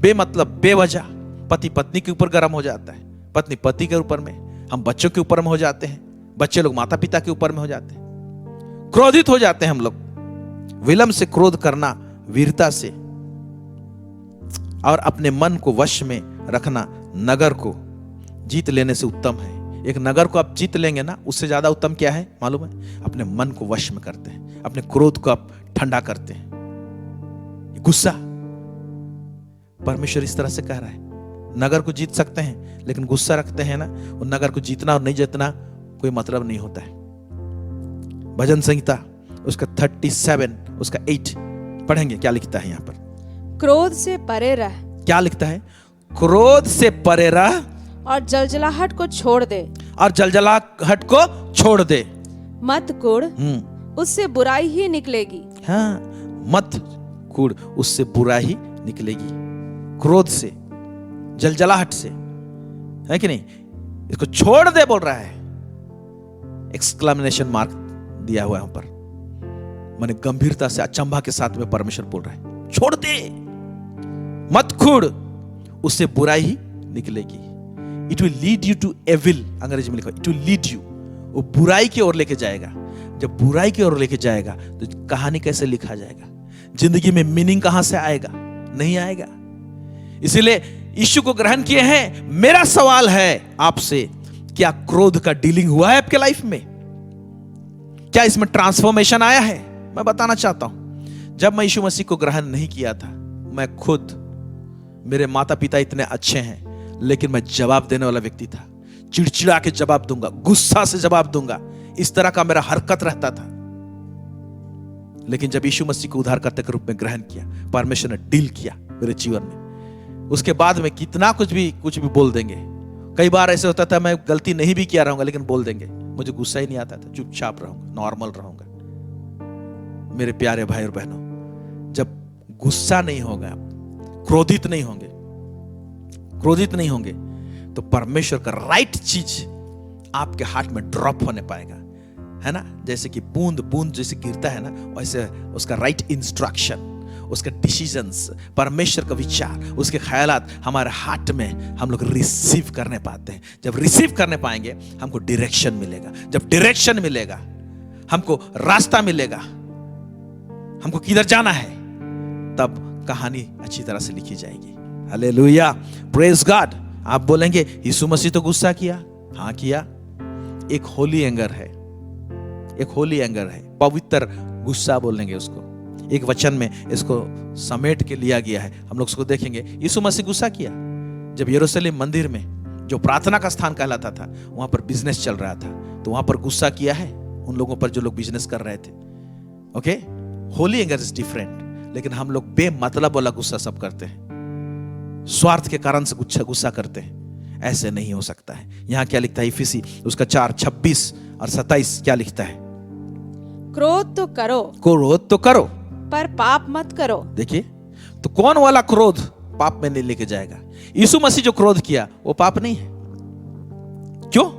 बेमतलब, बेवजह। पति पत्नी के ऊपर गर्म हो जाता है, पत्नी पति के ऊपर में, हम बच्चों के ऊपर में हो जाते हैं, बच्चे लोग माता पिता के ऊपर में हो जाते हैं, क्रोधित हो जाते हैं हम लोग। विलंब से क्रोध करना वीरता से और अपने मन को वश में रखना नगर को जीत लेने से उत्तम है। एक नगर को आप जीत लेंगे ना, उससे ज्यादा उत्तम क्या है मालूम है? अपने मन को वश में करते हैं, अपने क्रोध को आप ठंडा करते हैं। गुस्सा, परमेश्वर इस तरह से कह रहा है नगर को जीत सकते हैं, लेकिन गुस्सा रखते हैं ना, वो नगर को जीतना और नहीं जीतना कोई मतलब नहीं होता है। भजन संहिता उसका 37 उसका 8 पढ़ेंगे, क्या लिखता है यहाँ पर? क्रोध से परे रह क्या लिखता है? क्रोध से परे रह और जलजलाहट को छोड़ दे, और जलजलाहट को छोड़ दे। मत कुढ़, उससे बुराई ही निकलेगी। हाँ, मत कुढ़, उससे बुरा ही निकलेगी। क्रोध से, जलजलाहट से, है कि नहीं? इसको छोड़ दे बोल रहा है, एक्सक्लेमेशन मार्क दिया हुआ है यहाँ पर। माने गंभीरता से, अचंभा के साथ में परमेश्वर बोल रहा है, छोड़ दे, मत कुढ़, उससे बुराई ही निकलेगी। It will lead you to evil, अंग्रेजी में लिखा, इट विल लीड यू, वो बुराई की ओर लेके जाएगा। जब बुराई की ओर लेके जाएगा तो कहानी कैसे लिखा जाएगा? जिंदगी में मीनिंग कहां से आएगा? नहीं आएगा। इसीलिए यीशु को ग्रहण किए हैं। मेरा सवाल है आपसे, क्या क्रोध का डीलिंग हुआ है आपके लाइफ में? क्या इसमें ट्रांसफॉर्मेशन आया है? मैं बताना चाहता हूं, जब मैं यीशु मसीह को ग्रहण नहीं किया था, मैं खुद, मेरे माता पिता इतने अच्छे हैं, लेकिन मैं जवाब देने वाला व्यक्ति था। चिड़चिड़ा के जवाब दूंगा, गुस्सा से जवाब दूंगा, इस तरह का मेरा हरकत रहता था। लेकिन जब यीशु मसीह को उद्धारकर्ता के रूप में ग्रहण किया, परमेश्वर ने डील किया मेरे जीवन में, उसके बाद में कितना कुछ भी बोल देंगे। कई बार ऐसे होता था, मैं गलती नहीं भी किया रहूंगा लेकिन बोल देंगे, मुझे गुस्सा ही नहीं आता था, चुपचाप रहूंगा, नॉर्मल रहूंगा। मेरे प्यारे भाई और बहनों, जब गुस्सा नहीं होगा, क्रोधित नहीं होंगे तो परमेश्वर का राइट चीज आपके हार्ट में ड्रॉप होने पाएगा, है ना? जैसे कि बूंद बूंद जैसे गिरता है ना, वैसे उसका राइट इंस्ट्रक्शन, उसके डिसीजंस, परमेश्वर का विचार, उसके ख्यालात हमारे हार्ट में हम लोग रिसीव करने पाते हैं। जब रिसीव करने पाएंगे, हमको डायरेक्शन मिलेगा। जब डायरेक्शन मिलेगा, हमको रास्ता मिलेगा, हमको किधर जाना है, तब कहानी अच्छी तरह से लिखी जाएगी। Hallelujah, praise God. आप बोलेंगे यीशु मसीह तो गुस्सा किया। हाँ किया। एक होली एंगर है, एक होली एंगर है, पवित्र गुस्सा बोलेंगे उसको। एक वचन में इसको समेट के लिया गया है, हम लोग उसको देखेंगे। यीशु मसीह गुस्सा किया जब यरूशलेम मंदिर में, जो प्रार्थना का स्थान कहलाता था, वहां पर बिजनेस चल रहा था, तो वहां पर गुस्सा किया है उन लोगों पर जो लोग बिजनेस कर रहे थे। Okay, Holi anger is different. लेकिन हम लोग बेमतलब वाला गुस्सा सब करते हैं, स्वार्थ के कारण से गुस्सा करते हैं। ऐसे नहीं हो सकता है। यहां क्या लिखता है? इफिसी उसका 4:26 और 27 क्या लिखता है? क्रोध तो करो पर पाप मत करो। देखिए, तो कौन वाला क्रोध पाप में नहीं लेके जाएगा? यीशु मसीह जो क्रोध किया वो पाप नहीं है। क्यों?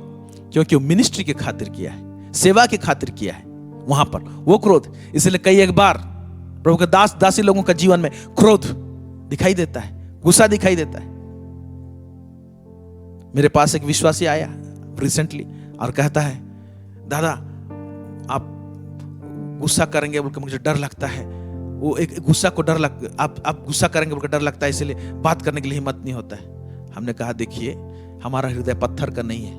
क्योंकि वो मिनिस्ट्री के खातिर किया है, सेवा के खातिर किया है, वहां पर वो क्रोध। इसलिए कई एक बार प्रभु के दासी लोगों का जीवन में क्रोध दिखाई देता है, गुस्सा दिखाई देता है। मेरे पास एक विश्वासी आया रिसेंटली और कहता है, दादा आप गुस्सा करेंगे बोलकर मुझे डर लगता है। वो एक गुस्सा को डर लग, आप गुस्सा करेंगे बोलकर डर लगता है, इसलिए बात करने के लिए हिम्मत नहीं होता है। हमने कहा, देखिए हमारा हृदय पत्थर का नहीं है,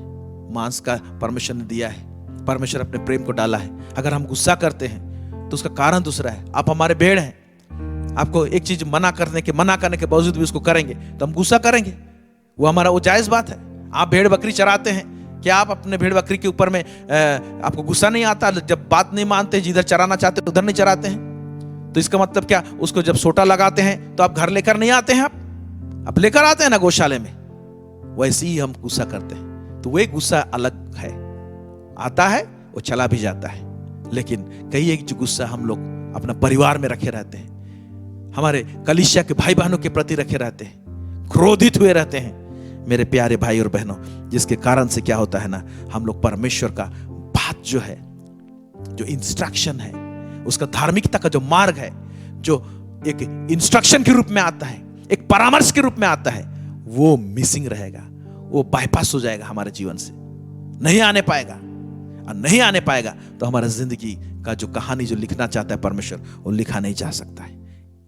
मांस का परमेश्वर ने दिया है, परमेश्वर अपने प्रेम को डाला है। अगर हम गुस्सा करते हैं तो उसका कारण दूसरा है। आप हमारे भेड़ हैं, आपको एक चीज मना करने के बावजूद भी उसको करेंगे तो हम गुस्सा करेंगे, वो जायज बात है। आप भेड़ बकरी चराते हैं, क्या आप अपने भेड़ बकरी के ऊपर में आपको गुस्सा नहीं आता जब बात नहीं मानते, जिधर चराना चाहते उधर नहीं चराते हैं? तो इसका मतलब क्या? उसको जब सोटा लगाते हैं तो आप घर लेकर नहीं आते हैं, आप लेकर आते हैं ना गौशाले में। वैसे ही हम गुस्सा करते हैं। तो वही गुस्सा अलग है, आता है वो चला भी जाता है। लेकिन कई एक जो गुस्सा हम लोग अपना परिवार में रखे रहते हैं, हमारे कलीसिया के भाई बहनों के प्रति रखे रहते हैं, क्रोधित हुए रहते हैं मेरे प्यारे भाई और बहनों, जिसके कारण से क्या होता है ना, हम लोग परमेश्वर का बात जो है, जो इंस्ट्रक्शन है, उसका धार्मिकता का जो मार्ग है, जो एक इंस्ट्रक्शन के रूप में आता है, एक परामर्श के रूप में आता है, वो मिसिंग रहेगा, वो बाईपास हो जाएगा हमारे जीवन से, नहीं आने पाएगा। और नहीं आने पाएगा तो हमारा जिंदगी का जो कहानी जो लिखना चाहता है परमेश्वर, वो लिखा नहीं जा सकता है।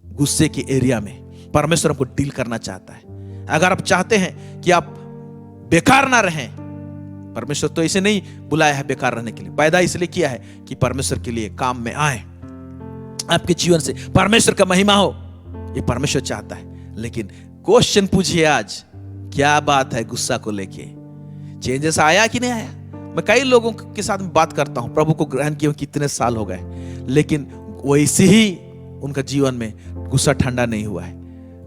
गुस्से के एरिया में परमेश्वर हमको डील करना चाहता है। अगर आप चाहते हैं कि आप बेकार ना रहें, परमेश्वर तो इसे नहीं बुलाया है बेकार रहने के लिए, पैदा इसलिए किया है कि परमेश्वर के लिए काम में आए, आपके जीवन से परमेश्वर का महिमा हो, ये परमेश्वर चाहता है। लेकिन क्वेश्चन पूछिए आज, क्या बात है गुस्सा को लेके? चेंजेस आया कि नहीं आया? मैं कई लोगों के साथ में बात करता हूं, प्रभु को ग्रहण किए कितने साल हो गए, लेकिन वैसे ही उनका जीवन में गुस्सा ठंडा नहीं हुआ है।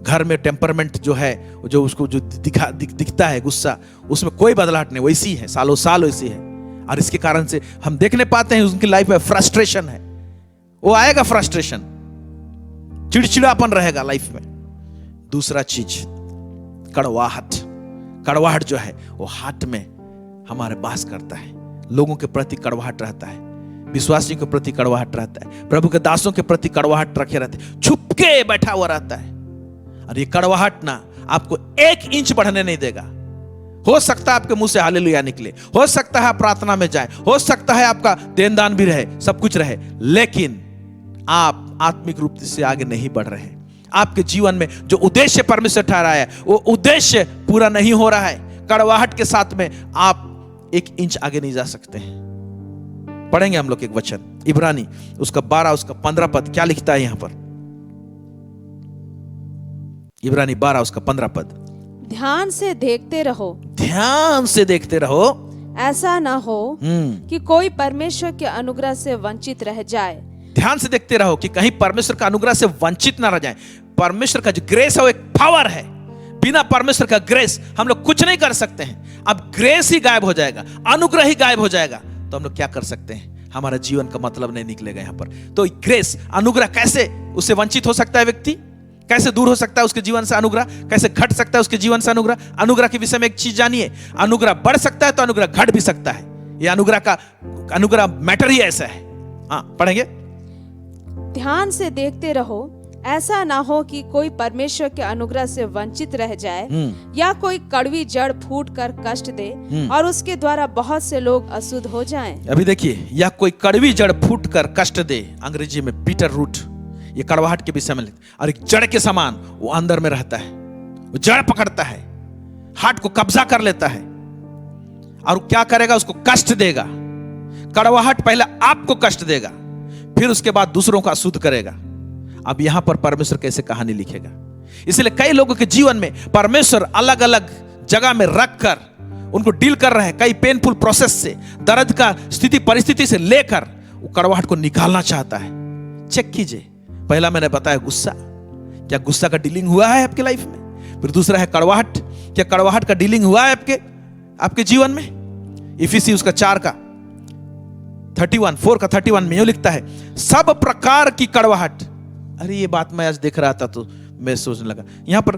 घर में टेम्परमेंट जो है, जो उसको जो दिखता है गुस्सा, उसमें कोई बदलाव नहीं, वैसी है, सालों साल वैसी है। और इसके कारण से हम देखने पाते हैं उनकी लाइफ में फ्रस्ट्रेशन है, वो आएगा फ्रस्ट्रेशन, चिड़चिड़ापन रहेगा लाइफ में। दूसरा चीज कड़वाहट। कड़वाहट जो है वो हार्ट में हमारे बास करता है। लोगों के प्रति कड़वाहट रहता है, विश्वासियों के प्रति कड़वाहट रहता है, प्रभु के दासों के प्रति कड़वाहट रखे रहते हैं, छुप के बैठा हुआ रहता है। और ये कड़वाहट ना आपको 1 इंच बढ़ने नहीं देगा। हो सकता है आपके मुंह से हालेलुया निकले, हो सकता है आप प्रार्थना में जाए, हो सकता है आपका देन दान भी रहे, सब कुछ रहे, लेकिन आप आत्मिक रूप से आगे नहीं बढ़ रहे। आपके जीवन में जो उद्देश्य परमेश्वर ठहराया है वो उद्देश्य पूरा नहीं हो रहा है। कड़वाहट के साथ में आप 1 इंच आगे नहीं जा सकते हैं। पढ़ेंगे हम लोग एक वचन, इब्रानी उसका 12 उसका 15 पद क्या लिखता है यहां पर? इब्रानी 12 उसका 15 पद। ध्यान से देखते रहो, ध्यान से देखते रहो, ऐसा ना हो कि कोई परमेश्वर के अनुग्रह से वंचित रह जाए। ध्यान से देखते रहो कि कहीं परमेश्वर का अनुग्रह से वंचित ना रह जाए। परमेश्वर का जो ग्रेस है वो एक पावर है। बिना परमेश्वर का ग्रेस हम लोग कुछ नहीं कर सकते हैं। अब ग्रेस ही गायब हो जाएगा, अनुग्रह ही गायब हो जाएगा, तो हम लोग क्या कर सकते हैं? हमारा जीवन का मतलब नहीं निकलेगा यहां पर। तो ग्रेस, अनुग्रह, कैसे उससे वंचित हो सकता है व्यक्ति? कैसे दूर हो सकता है उसके जीवन से अनुग्रह? कैसे घट सकता है उसके जीवन से अनुग्रह? अनुग्रह के विषय में एक चीज जानिए, अनुग्रह बढ़ सकता है तो अनुग्रह घट भी सकता है। यह अनुग्रह मैटर ही ऐसा है। हाँ, पढ़ेंगे। ध्यान से देखते रहो, ऐसा ना हो कि कोई परमेश्वर के अनुग्रह से वंचित रह जाए या कोई कड़वी जड़ फूट कर कष्ट दे और उसके द्वारा बहुत से लोग अशुद्ध हो जाएं। अभी देखिए, या कोई कड़वी जड़ फूट कर कष्ट दे, अंग्रेजी में बिटर रूट, ये कड़वाहट के विषय में। और एक जड़ के समान वो अंदर में रहता है, वो जड़ पकड़ता है, हार्ट को कब्जा कर लेता है और क्या करेगा? उसको कष्ट देगा। कड़वाहट पहले आपको कष्ट देगा, फिर उसके बाद दूसरों को अशुद्ध करेगा। अब यहां पर परमेश्वर कैसे कहानी लिखेगा? इसलिए कई लोगों के जीवन में परमेश्वर अलग अलग जगह में रखकर उनको डील कर रहे हैं, कई पेनफुल प्रोसेस से, दर्द का स्थिति परिस्थिति से लेकर वो कड़वाहट को निकालना चाहता है। चेक कीजिए, पहला मैंने बताया गुस्सा, क्या गुस्सा का डीलिंग हुआ है आपके लाइफ में? फिर दूसरा है कड़वाहट, क्या कड़वाहट का डीलिंग हुआ है आपके जीवन में? इफिसी उसका 4 का 31 में यूं लिखता है, सब प्रकार की कड़वाहट। अरे ये बात मैं आज देख रहा था तो मैं सोचने लगा, यहां पर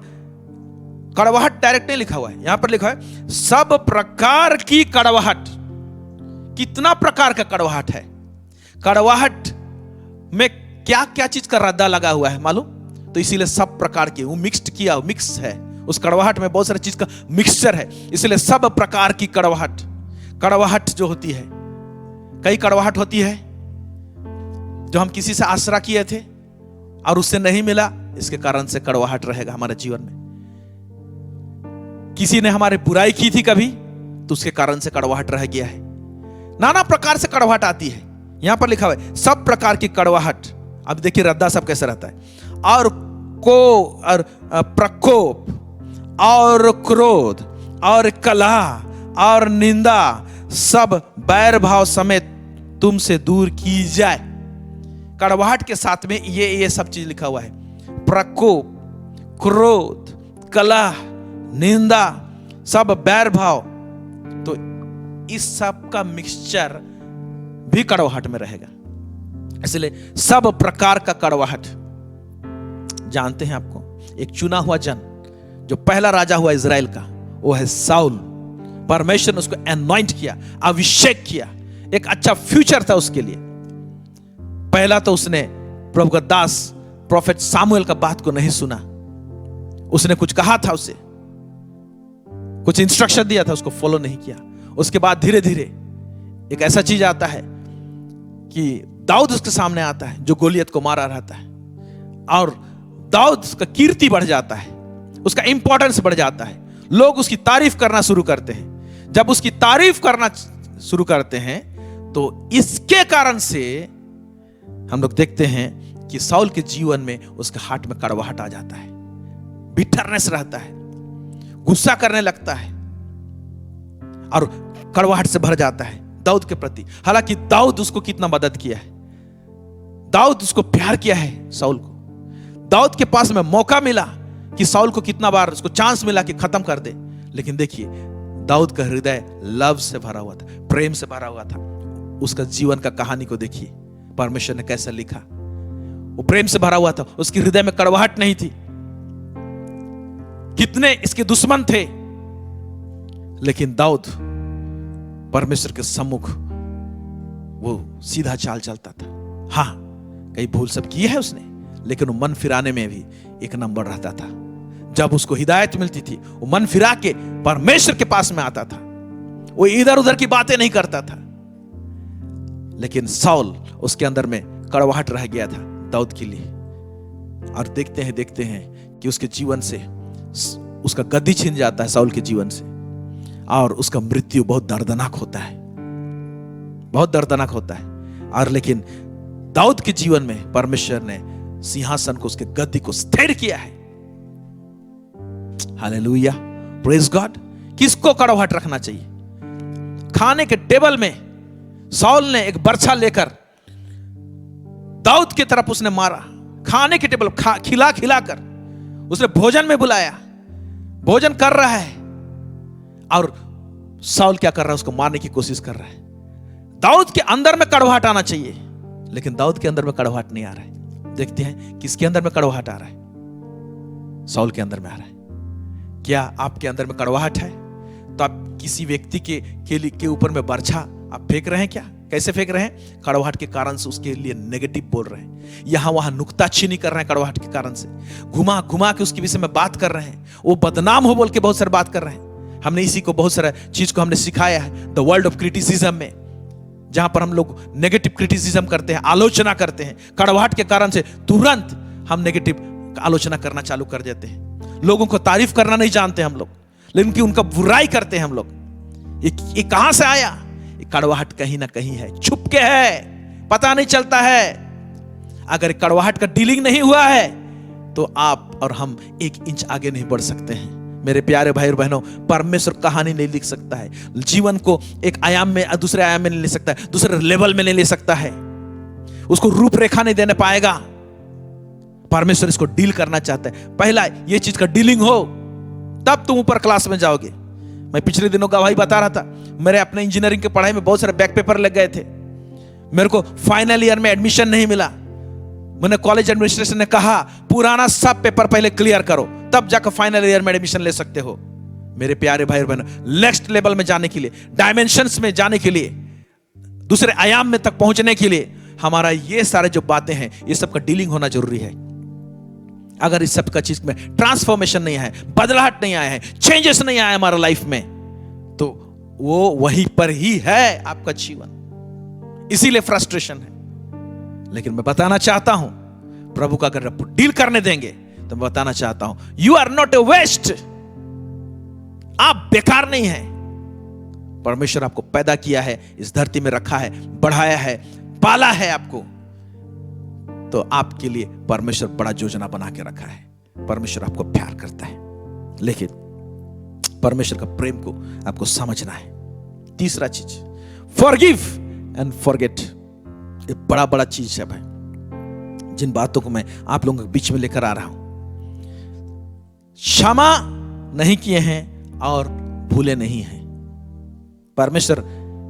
कड़वाहट डायरेक्ट नहीं लिखा हुआ है, यहां पर लिखा है सब प्रकार की कड़वाहट। कितना प्रकार का कड़वाहट है? कड़वाहट में क्या क्या चीज का रद्दा लगा हुआ है मालूम? तो इसीलिए सब प्रकार की, वो मिक्स्ड किया, मिक्स है उस कड़वाहट में, बहुत सारी चीज का मिक्सचर है, इसलिए सब प्रकार की कड़वाहट। कड़वाहट जो होती है, कई कड़वाहट होती है जो हम किसी से आसरा किए थे और उससे नहीं मिला, इसके कारण से कड़वाहट रहेगा हमारे जीवन में। किसी ने हमारी बुराई की थी कभी, तो उसके कारण से कड़वाहट रह गया है। नाना प्रकार से कड़वाहट आती है, यहां पर लिखा हुआ है सब प्रकार की कड़वाहट। अब देखिए रद्दा सब कैसे रहता है, और प्रकोप और क्रोध और कलह और निंदा सब बैर भाव समेत तुमसे दूर की जाए। कड़वाहट के साथ में ये सब चीज लिखा हुआ है, प्रकोप, क्रोध, कलह, निंदा, सब बैर भाव। तो इस सब का मिक्सचर भी कड़वाहट में रहेगा, इसलिए सब प्रकार का कड़वाहट। जानते हैं आपको, एक चुना हुआ जन जो पहला राजा हुआ इजराइल का, वो है साउल। परमेश्वर ने उसको एनॉइंट किया, अभिषेक किया, एक अच्छा फ्यूचर था उसके लिए। पहला तो उसने प्रभु का दास प्रोफेट सामुएल का बात को नहीं सुना, उसने कुछ कहा था, उसे कुछ इंस्ट्रक्शन दिया था, उसको फॉलो नहीं किया। उसके बाद धीरे धीरे एक ऐसा चीज आता है कि दाऊद उसके सामने आता है जो गोलियत को मारा रहता है, और दाऊद का कीर्ति बढ़ जाता है, उसका इंपॉर्टेंस बढ़ जाता है, लोग उसकी तारीफ करना शुरू करते हैं। जब उसकी तारीफ करना शुरू करते हैं तो इसके कारण से हम लोग देखते हैं कि साउल के जीवन में उसके हार्ट में कड़वाहट आ जाता है, बिटरनेस रहता है, गुस्सा करने लगता है और कड़वाहट से भर जाता है दाऊद के प्रति। हालांकि दाऊद उसको कितना मदद किया है, दाऊद उसको प्यार किया है शाऊल को। दाऊद के पास में मौका मिला कि शाऊल को कितना बार उसको चांस मिला कि खत्म कर दे, लेकिन देखिए दाऊद का हृदय लव से भरा हुआ था, प्रेम से भरा हुआ था। उसका जीवन का कहानी को देखिए, परमेश्वर ने कैसा लिखा। वो प्रेम से भरा हुआ था, उसके हृदय में कड़वाहट नहीं थी। कितने इसके दुश्मन थे, लेकिन दाऊद परमेश्वर के सम्मुख वो सीधा चाल चलता था। हाँ, कई भूल सब की है उसने, लेकिन वो मन फिराने में भी एक नंबर रहता था। जब उसको हिदायत मिलती थी, वो मन फिरा के परमेश्वर के पास में आता था। वो इधर उधर की बातें नहीं करता था। लेकिन शाऊल, उसके अंदर में कड़वाहट रह गया था दाऊद के लिए। और देखते हैं कि उसके जीवन से उसका गद्दी छीन जाता है शाऊल के जीवन से, और उसका मृत्यु बहुत दर्दनाक होता है, बहुत दर्दनाक होता है। और लेकिन दाऊद के जीवन में परमेश्वर ने सिंहासन को, उसके गद्दी को स्थिर किया है। Hallelujah, praise God. किसको कड़वाहट रखना चाहिए? खाने के टेबल में शाऊल ने एक बर्छा लेकर दाऊद की तरफ उसने मारा। खाने के टेबल खिला कर उसने भोजन में बुलाया, भोजन कर रहा है, और शाऊल क्या कर रहा है? उसको मारने की कोशिश कर रहा है। दाऊद के अंदर में कड़वाहट आना चाहिए, लेकिन दाऊद के अंदर में कड़वाहट नहीं आ रहा है। देखते हैं किसके अंदर में कड़वाहट आ रहा है? शाऊल के अंदर में आ रहा है। क्या आपके अंदर में कड़वाहट है? तो आप किसी व्यक्ति के ऊपर में बर्छा आप फेंक रहे हैं क्या? कैसे फेंक रहे हैं? कड़वाहट के कारण से उसके लिए नेगेटिव बोल रहे हैं, यहां वहां नुक्ताचीनी कर रहे हैं कड़वाहट के कारण से, घुमा घुमा के उसके विषय में बात कर रहे हैं, वो बदनाम हो बोल के बहुत सारी बात कर रहे हैं। हमने इसी को, बहुत सारा चीज को हमने सिखाया है द वर्ल्ड ऑफ क्रिटिसिज्म में, जहां पर हम लोग नेगेटिव क्रिटिसिज्म करते हैं, आलोचना करते हैं। कड़वाहट के कारण से तुरंत हम नेगेटिव आलोचना करना चालू कर देते हैं। लोगों को तारीफ करना नहीं जानते हम लोग, लेकिन उनका बुराई करते हैं हम लोग। ये कहां से आया? ये कड़वाहट कहीं ना कहीं है, छुप के है, पता नहीं चलता है। अगर कड़वाहट का डीलिंग नहीं हुआ है तो आप और हम 1 इंच आगे नहीं बढ़ सकते हैं। मेरे प्यारे भाई और बहनों, परमेश्वर कहानी नहीं लिख सकता है, जीवन को एक आयाम में दूसरे आयाम में नहीं ले सकता है, दूसरे लेवल में नहीं ले सकता है, उसको रूपरेखा नहीं देने पाएगा। परमेश्वर इसको डील करना चाहता है। पहला ये चीज का डीलिंग हो, तब तुम ऊपर क्लास में जाओगे। मैं पिछले दिनों गवाही बता रहा था, मेरे अपने इंजीनियरिंग के पढ़ाई में बहुत सारे बैक पेपर लग गए थे। मेरे को फाइनल ईयर में एडमिशन नहीं मिला। मैंने कॉलेज एडमिनिस्ट्रेशन ने कहा पुराना सब पेपर पहले क्लियर करो, तब जाकर फाइनल ईयर में एडमिशन ले सकते हो। मेरे प्यारे भाई और बहनों, नेक्स्ट लेवल में जाने के लिए, डायमेंशंस में जाने के लिए, दूसरे आयाम में तक पहुंचने के लिए हमारा ये सारे जो बातें हैं, ये सब का डीलिंग होना जरूरी है। अगर इस सब का चीज में ट्रांसफॉर्मेशन नहीं आया है, बदलाहट नहीं आया है, चेंजेस नहीं आया हमारा लाइफ में, तो वो वहीं पर ही है आपका जीवन। इसीलिए फ्रस्ट्रेशन है। लेकिन मैं बताना चाहता हूं, प्रभु का अगर डील करने देंगे तो मैं बताना चाहता हूं, you are not a waste. आप बेकार नहीं है। परमेश्वर आपको पैदा किया है, इस धरती में रखा है, बढ़ाया है, पाला है आपको, तो आपके लिए परमेश्वर बड़ा योजना बना के रखा है। परमेश्वर आपको प्यार करता है, लेकिन परमेश्वर का प्रेम को आपको समझना है। तीसरा चीज, फॉरगिव एंड फॉरगेट। ये बड़ा चीज है भाई, जिन बातों को मैं आप लोगों के बीच में लेकर आ रहा हूं। क्षमा नहीं किए हैं और भूले नहीं हैं। परमेश्वर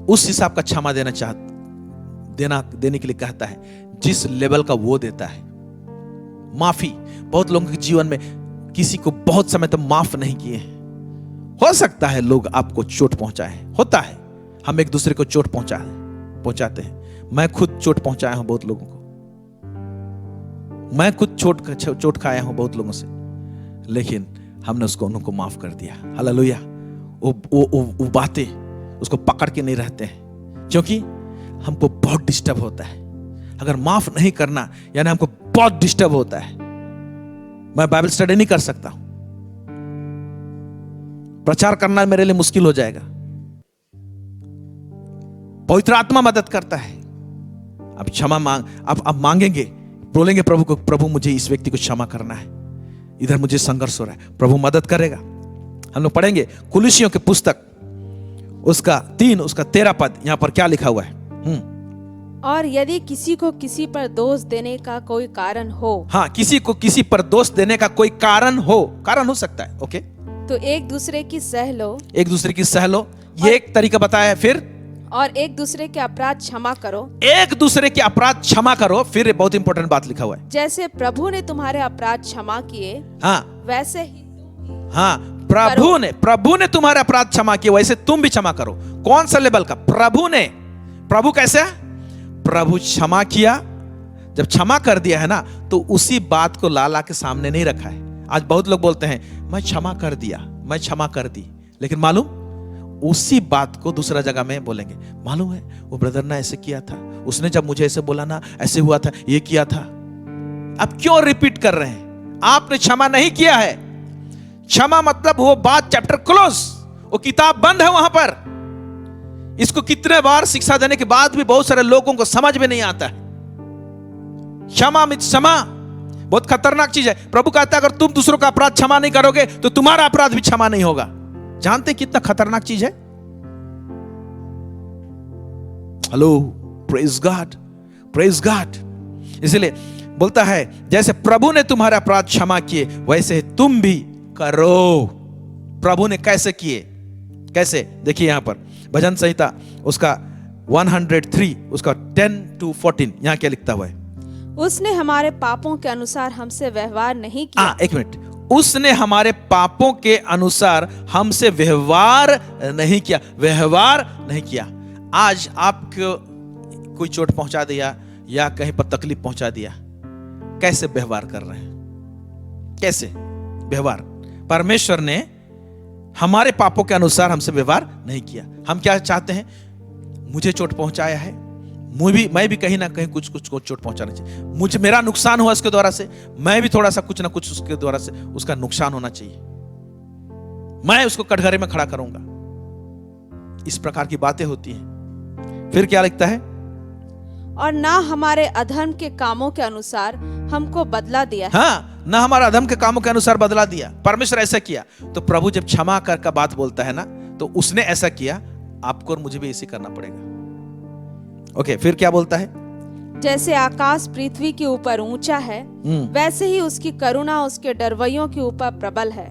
उस हिसाब का क्षमा देने के लिए कहता है जिस लेवल का वो देता है। माफी, बहुत लोगों के जीवन में किसी को बहुत समय तक माफ नहीं किए हैं। हो सकता है लोग आपको चोट पहुंचाए, होता है, हम एक दूसरे को चोट पहुंचाते हैं। मैं खुद चोट पहुंचाया हूं बहुत लोगों को, मैं खुद चोट खाया हूं बहुत लोगों से, लेकिन हमने उनको माफ कर दिया। हालेलुया। वो बातें उसको पकड़ के नहीं रहते हैं, क्योंकि हमको बहुत डिस्टर्ब होता है। अगर माफ नहीं करना यानी हमको बहुत डिस्टर्ब होता है। मैं बाइबल स्टडी नहीं कर सकता हूं, प्रचार करना मेरे लिए मुश्किल हो जाएगा। पवित्र आत्मा मदद करता है। अब क्षमा आप मांगेंगे, बोलेंगे प्रभु को, प्रभु मुझे इस व्यक्ति को क्षमा करना है, इधर मुझे संघर्ष हो रहा है, प्रभु मदद करेगा। हम लोग पढ़ेंगे कुलुसियों की पुस्तक उसका 3 उसका 13 पद। यहां पर क्या लिखा हुआ है? और यदि किसी को किसी पर दोष देने का कोई कारण हो, हाँ, किसी को किसी पर दोष देने का कोई कारण हो सकता है, ओके, तो एक दूसरे की सह लो, एक दूसरे की सह लो, ये एक तरीका बताया है। फिर और एक दूसरे के अपराध क्षमा करो, एक दूसरे के अपराध क्षमा करो। फिर बहुत इंपॉर्टेंट बात लिखा हुआ है, जैसे प्रभु ने तुम्हारे अपराध क्षमा किए, हाँ वैसे ही हाँ, प्रभु ने तुम्हारे अपराध क्षमा किए, वैसे तुम भी क्षमा करो। कौन सा लेवल का? प्रभु कैसे? प्रभु क्षमा किया, जब क्षमा कर दिया है ना, तो उसी बात को लाला के सामने नहीं रखा है। आज बहुत लोग बोलते हैं मैं क्षमा कर दिया, मैं क्षमा कर दी, लेकिन मालूम उसी बात को दूसरा जगह में बोलेंगे, मालूम है वो ब्रदर ने ऐसे किया था, उसने जब मुझे ऐसे बोला ना, ऐसे हुआ था, ये किया था। अब क्यों रिपीट कर रहे हैं? आपने क्षमा नहीं किया है। क्षमा मतलब वो बात चैप्टर क्लोज, वो किताब बंद है वहां पर। इसको कितने बार शिक्षा देने के बाद भी बहुत सारे लोगों को समझ में नहीं आता है। क्षमा बहुत खतरनाक चीज है। प्रभु कहता है अगर तुम दूसरों का अपराध क्षमा नहीं करोगे तो तुम्हारा अपराध भी क्षमा नहीं होगा। जानते कितना खतरनाक चीज है? Hello, praise God, praise God. इसलिए बोलता है जैसे प्रभु ने तुम्हारे अपराध क्षमा किए वैसे तुम भी करो। प्रभु ने कैसे किए? कैसे? देखिए यहां पर भजन संहिता उसका 103 उसका 10 to 14 यहां क्या लिखता हुआ है? उसने हमारे पापों के अनुसार हमसे व्यवहार नहीं किया। एक मिनट, उसने हमारे पापों के अनुसार हमसे व्यवहार नहीं किया। व्यवहार नहीं किया। आज आपको कोई चोट पहुंचा दिया या कहीं पर तकलीफ पहुंचा दिया, कैसे व्यवहार कर रहे हैं? कैसे व्यवहार? परमेश्वर ने हमारे पापों के अनुसार हमसे व्यवहार नहीं किया। हम क्या चाहते हैं? मुझे चोट पहुंचाया है, मैं भी कहीं ना कहीं कुछ को चोट पहुंचाना चाहिए। मेरा नुकसान हुआ उसके द्वारा से, मैं भी थोड़ा सा कुछ ना कुछ उसके द्वारा से उसका नुकसान होना चाहिए, मैं उसको कटघरे में खड़ा करूंगा। इस प्रकार की बातें होती हैं। फिर क्या लिखता है? और ना हमारे अधर्म के कामों के अनुसार हमको बदला दिया है। हाँ, ना हमारा अधर्म के कामों के अनुसार बदला दिया। परमेश्वर ऐसा किया। तो प्रभु जब क्षमा कर का बात बोलता है ना, तो उसने ऐसा किया, आपको और मुझे भी ऐसे करना पड़ेगा। ओके, फिर क्या बोलता है? जैसे आकाश पृथ्वी के ऊपर ऊंचा है, वैसे ही उसकी करुणा उसके डरवैयों के ऊपर प्रबल है।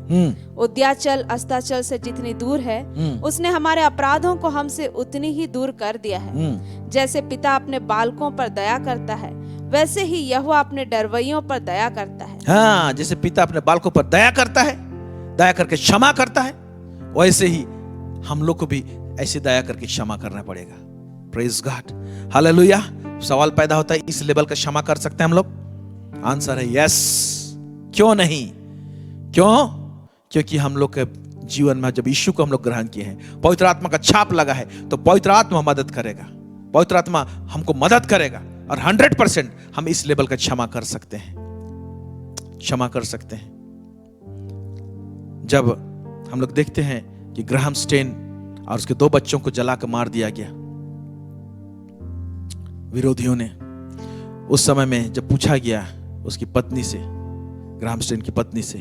उद्याचल अस्ताचल से जितनी दूर है, उसने हमारे अपराधों को हमसे उतनी ही दूर कर दिया है। जैसे पिता अपने बालकों पर दया करता है, वैसे ही यहोवा अपने डरवैयों पर दया करता है। हाँ, जैसे पिता अपने बालकों पर दया करता है, दया करके क्षमा करता है, वैसे ही हम लोग को भी ऐसी दया करके क्षमा करना पड़ेगा। Praise God, hallelujah. सवाल पैदा होता है, इस लेवल का क्षमा कर सकते हैं हम लोग? आंसर है यस। क्यों नहीं? क्यों? क्योंकि हम लोग के जीवन में जब यीशु को हम लोग ग्रहण किए हैं, पवित्र आत्मा का छाप लगा है, तो पवित्र आत्मा मदद करेगा। पवित्र आत्मा हमको मदद करेगा और 100% हम इस लेवल का क्षमा कर सकते हैं। क्षमा कर सकते हैं। जब हम लोग देखते हैं कि ग्राहम स्टेन और उसके 2 बच्चों को जला कर मार दिया गया विरोधियों ने, उस समय में जब पूछा गया उसकी पत्नी से, ग्राहम स्टेन की पत्नी से,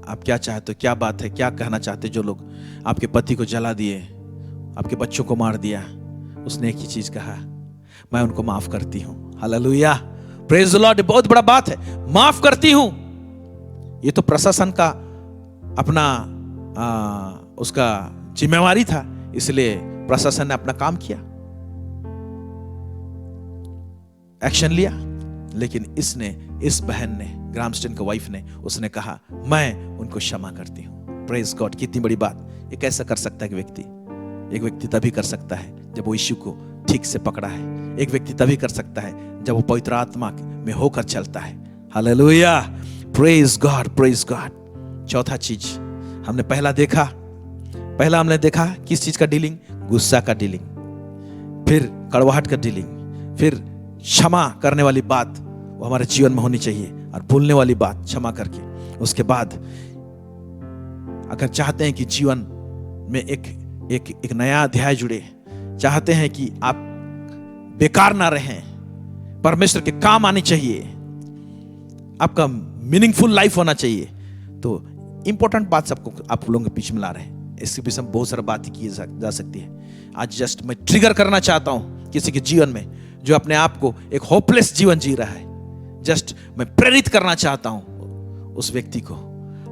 आप क्या चाहते हो? क्या बात है? क्या कहना चाहते जो लोग आपके पति को जला दिए, आपके बच्चों को मार दिया? उसने एक ही चीज कहा, मैं उनको माफ करती हूं। Hallelujah, praise the Lord. बहुत बड़ा बात है, माफ करती हूं। ये तो प्रशासन का अपना उसका जिम्मेवारी था, इसलिए प्रशासन ने अपना काम किया, एक्शन लिया। लेकिन इस बहन ने, ग्राहम स्टेन की वाइफ ने, उसने कहा मैं उनको क्षमा करती हूं। प्रेज गॉड, कितनी बड़ी बात। ये कैसा कर सकता है एक व्यक्ति तभी कर सकता है जब वो यीशु को ठीक से पकड़ा है। एक व्यक्ति तभी कर सकता है जब वो पवित्र आत्मा में होकर चलता है। Hallelujah, praise God, praise God. चौथा चीज हमने पहला हमने देखा किस चीज का डीलिंग? गुस्सा का डीलिंग, फिर कड़वाहट का डीलिंग, फिर क्षमा करने वाली बात वो हमारे जीवन में होनी चाहिए, और भूलने वाली बात क्षमा करके। उसके बाद अगर चाहते हैं कि जीवन में एक नया अध्याय जुड़े, चाहते हैं कि आप बेकार ना रहें, परमेश्वर के काम आनी चाहिए, आपका मीनिंगफुल लाइफ होना चाहिए, तो इंपॉर्टेंट बात सबको आप लोगों के बीच में ला रहे हैं। इसके बीच में बहुत सारा बातें की जा सकती है। आज जस्ट मैं ट्रिगर करना चाहता हूं किसी के जीवन में जो अपने आप को एक होपलेस जीवन जी रहा है, जस्ट मैं प्रेरित करना चाहता हूं उस व्यक्ति को।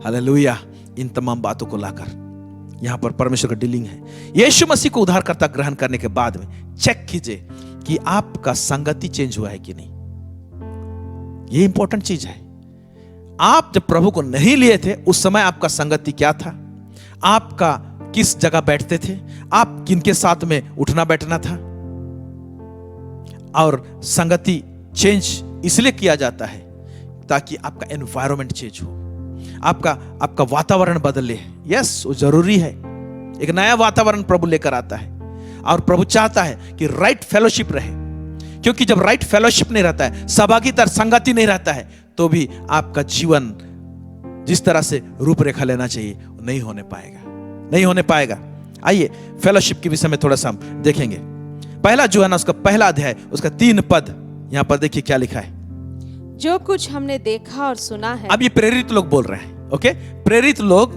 हालेलुया। इन तमाम बातों को लाकर यहां पर परमेश्वर का डीलिंग है। यीशु मसीह को उद्धारकर्ता ग्रहण करने के बाद में चेक कीजिए कि आपका संगति चेंज हुआ है कि नहीं। यह इंपॉर्टेंट चीज है। आप जब प्रभु को नहीं लिए थे उस समय आपका संगति क्या था, आपका किस जगह बैठते थे, आप किनके साथ में उठना बैठना था। और संगति चेंज इसलिए किया जाता है ताकि आपका एनवायरनमेंट चेंज हो, आपका वातावरण बदले। यस, वो जरूरी है। एक नया वातावरण प्रभु लेकर आता है और प्रभु चाहता है कि राइट फेलोशिप रहे, क्योंकि जब राइट फेलोशिप नहीं रहता है, सहभागिता संगति नहीं रहता है, तो भी आपका जीवन जिस तरह से रूपरेखा लेना चाहिए नहीं होने पाएगा। आइए फेलोशिप के विषय में थोड़ा सा हम देखेंगे। पहला जो है ना, उसका पहला अध्याय, उसका 3 पद यहां पर देखिए क्या लिखा है। जो कुछ हमने देखा और सुना है। अब ये प्रेरित लोग बोल रहे हैं। ओके, प्रेरित लोग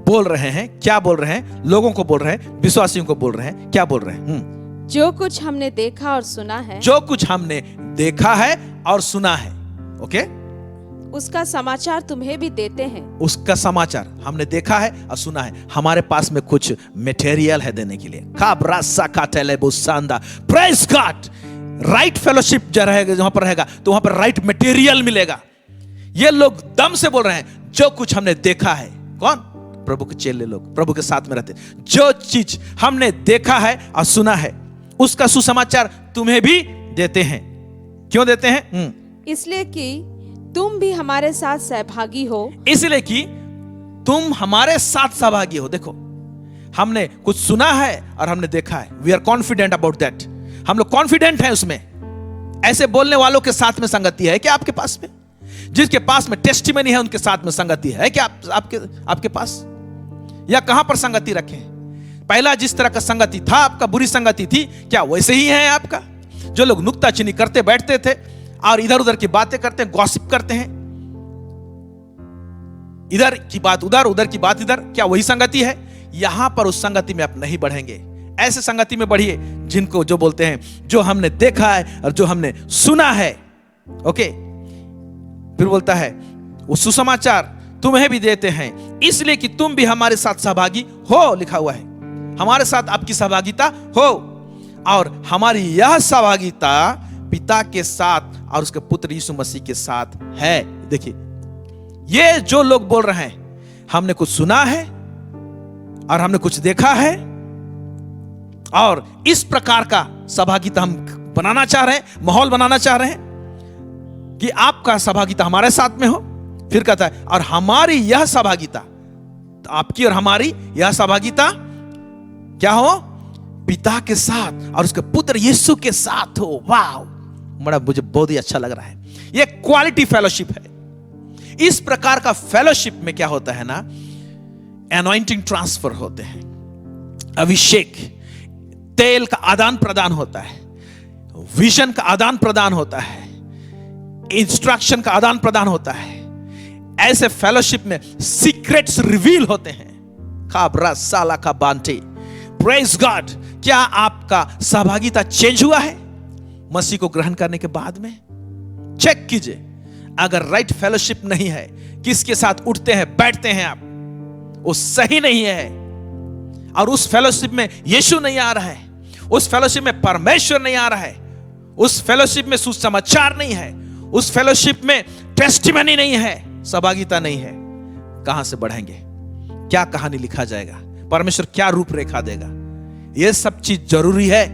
बोल रहे हैं। क्या बोल रहे हैं? लोगों को बोल रहे हैं, विश्वासियों को बोल रहे हैं। क्या बोल रहे हैं? जो कुछ हमने देखा और सुना है। जो कुछ हमने देखा है और सुना है, ओके, उसका समाचार तुम्हें भी देते हैं। उसका समाचार हमने देखा है और सुना है। हमारे पास में कुछ मटेरियल है देने के लिए। Praise God. राइट फेलोशिप जहां पर रहेगा तो वहां पर राइट मटेरियल मिलेगा। ये लोग दम से बोल रहे हैं जो कुछ हमने देखा है। कौन? प्रभु के चेले लोग, प्रभु के साथ में रहते। जो चीज हमने देखा है और सुना है उसका सुसमाचार तुम्हें भी देते हैं। क्यों देते हैं? इसलिए कि तुम भी हमारे साथ सहभागी हो। इसलिए कि तुम हमारे साथ सहभागी हो। देखो, हमने कुछ सुना है और हमने देखा है। We are confident about that. हम लोग कॉन्फिडेंट हैं उसमें। ऐसे बोलने वालों के साथ में संगति है क्या आपके पास में? जिसके पास में टेस्टिमनी है उनके साथ में संगति है क्या आपके पास? या कहां पर संगति रखें? पहला जिस तरह का संगति था आपका, बुरी संगति थी, क्या वैसे ही है आपका? जो लोग नुक्ताचीनी करते बैठते थे और इधर उधर की बातें करते हैं, गॉसिप करते हैं, इधर की बात उधर, उधर की बात इधर, क्या वही संगति है? यहां पर उस संगति में आप नहीं बढ़ेंगे। ऐसे संगति में बढ़िए जिनको जो बोलते हैं जो हमने देखा है और जो हमने सुना है। ओके, फिर बोलता है वो सुसमाचार तुम्हें भी देते हैं, इसलिए कि तुम भी हमारे साथ सहभागी हो। लिखा हुआ है हमारे साथ आपकी सहभागिता हो, और हमारी यह सहभागिता पिता के साथ और उसके पुत्र यीशु मसीह के साथ है। देखिए, ये जो लोग बोल रहे हैं हमने कुछ सुना है और हमने कुछ देखा है, और इस प्रकार का सहभागिता हम बनाना चाह रहे हैं, माहौल बनाना चाह रहे हैं कि आपका सहभागिता हमारे साथ में हो। फिर कहता है और हमारी यह सहभागिता, तो आपकी और हमारी यह सहभागिता क्या हो? पिता के साथ और उसके पुत्र यीशु के साथ हो। वाह, बड़ा मुझे बहुत ही अच्छा लग रहा है। यह क्वालिटी फेलोशिप है। इस प्रकार का फेलोशिप में क्या होता है ना, एनॉइंटिंग ट्रांसफर होते हैं, अभिषेक, तेल का आदान प्रदान होता है, विजन का आदान प्रदान होता है, इंस्ट्रक्शन का आदान प्रदान होता है। ऐसे फेलोशिप में सीक्रेट्स रिवील होते हैं। खाबरा साला का बांटे। Praise God. क्या आपका सहभागिता चेंज हुआ है मसीह को ग्रहण करने के बाद में? चेक कीजिए। अगर राइट फेलोशिप नहीं है, किसके साथ उठते हैं बैठते हैं आप, वो सही नहीं है, और उस फेलोशिप में यीशु नहीं आ रहा है, उस फेलोशिप में परमेश्वर नहीं आ रहा है, उस फेलोशिप में सुसमाचार नहीं है, उस फेलोशिप में टेस्टिमनी नहीं है, सहभागिता नहीं है, कहां से बढ़ेंगे? क्या कहानी लिखा जाएगा? परमेश्वर क्या रूपरेखा देगा? यह सब चीज जरूरी है,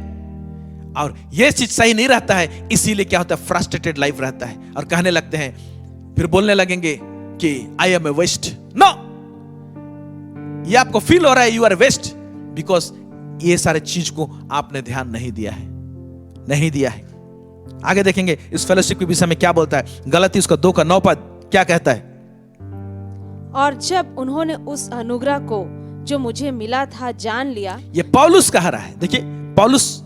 और यह चीज सही नहीं रहता है, इसीलिए क्या होता है? फ्रस्ट्रेटेड लाइफ रहता है, और कहने लगते हैं, फिर बोलने लगेंगे कि I am a waste. No, ये आपको फील हो रहा है यू आर वेस्ट, बिकॉज ये सारे चीज को आपने ध्यान नहीं दिया है। आगे देखेंगे इस फेलोशिप के विषय में क्या बोलता है। गलती उसका 2 का 9 पद क्या कहता है? और जब उन्होंने उस अनुग्रह को जो मुझे मिला था जान लिया। ये पौलुस कह रहा है। देखिए, पौलुस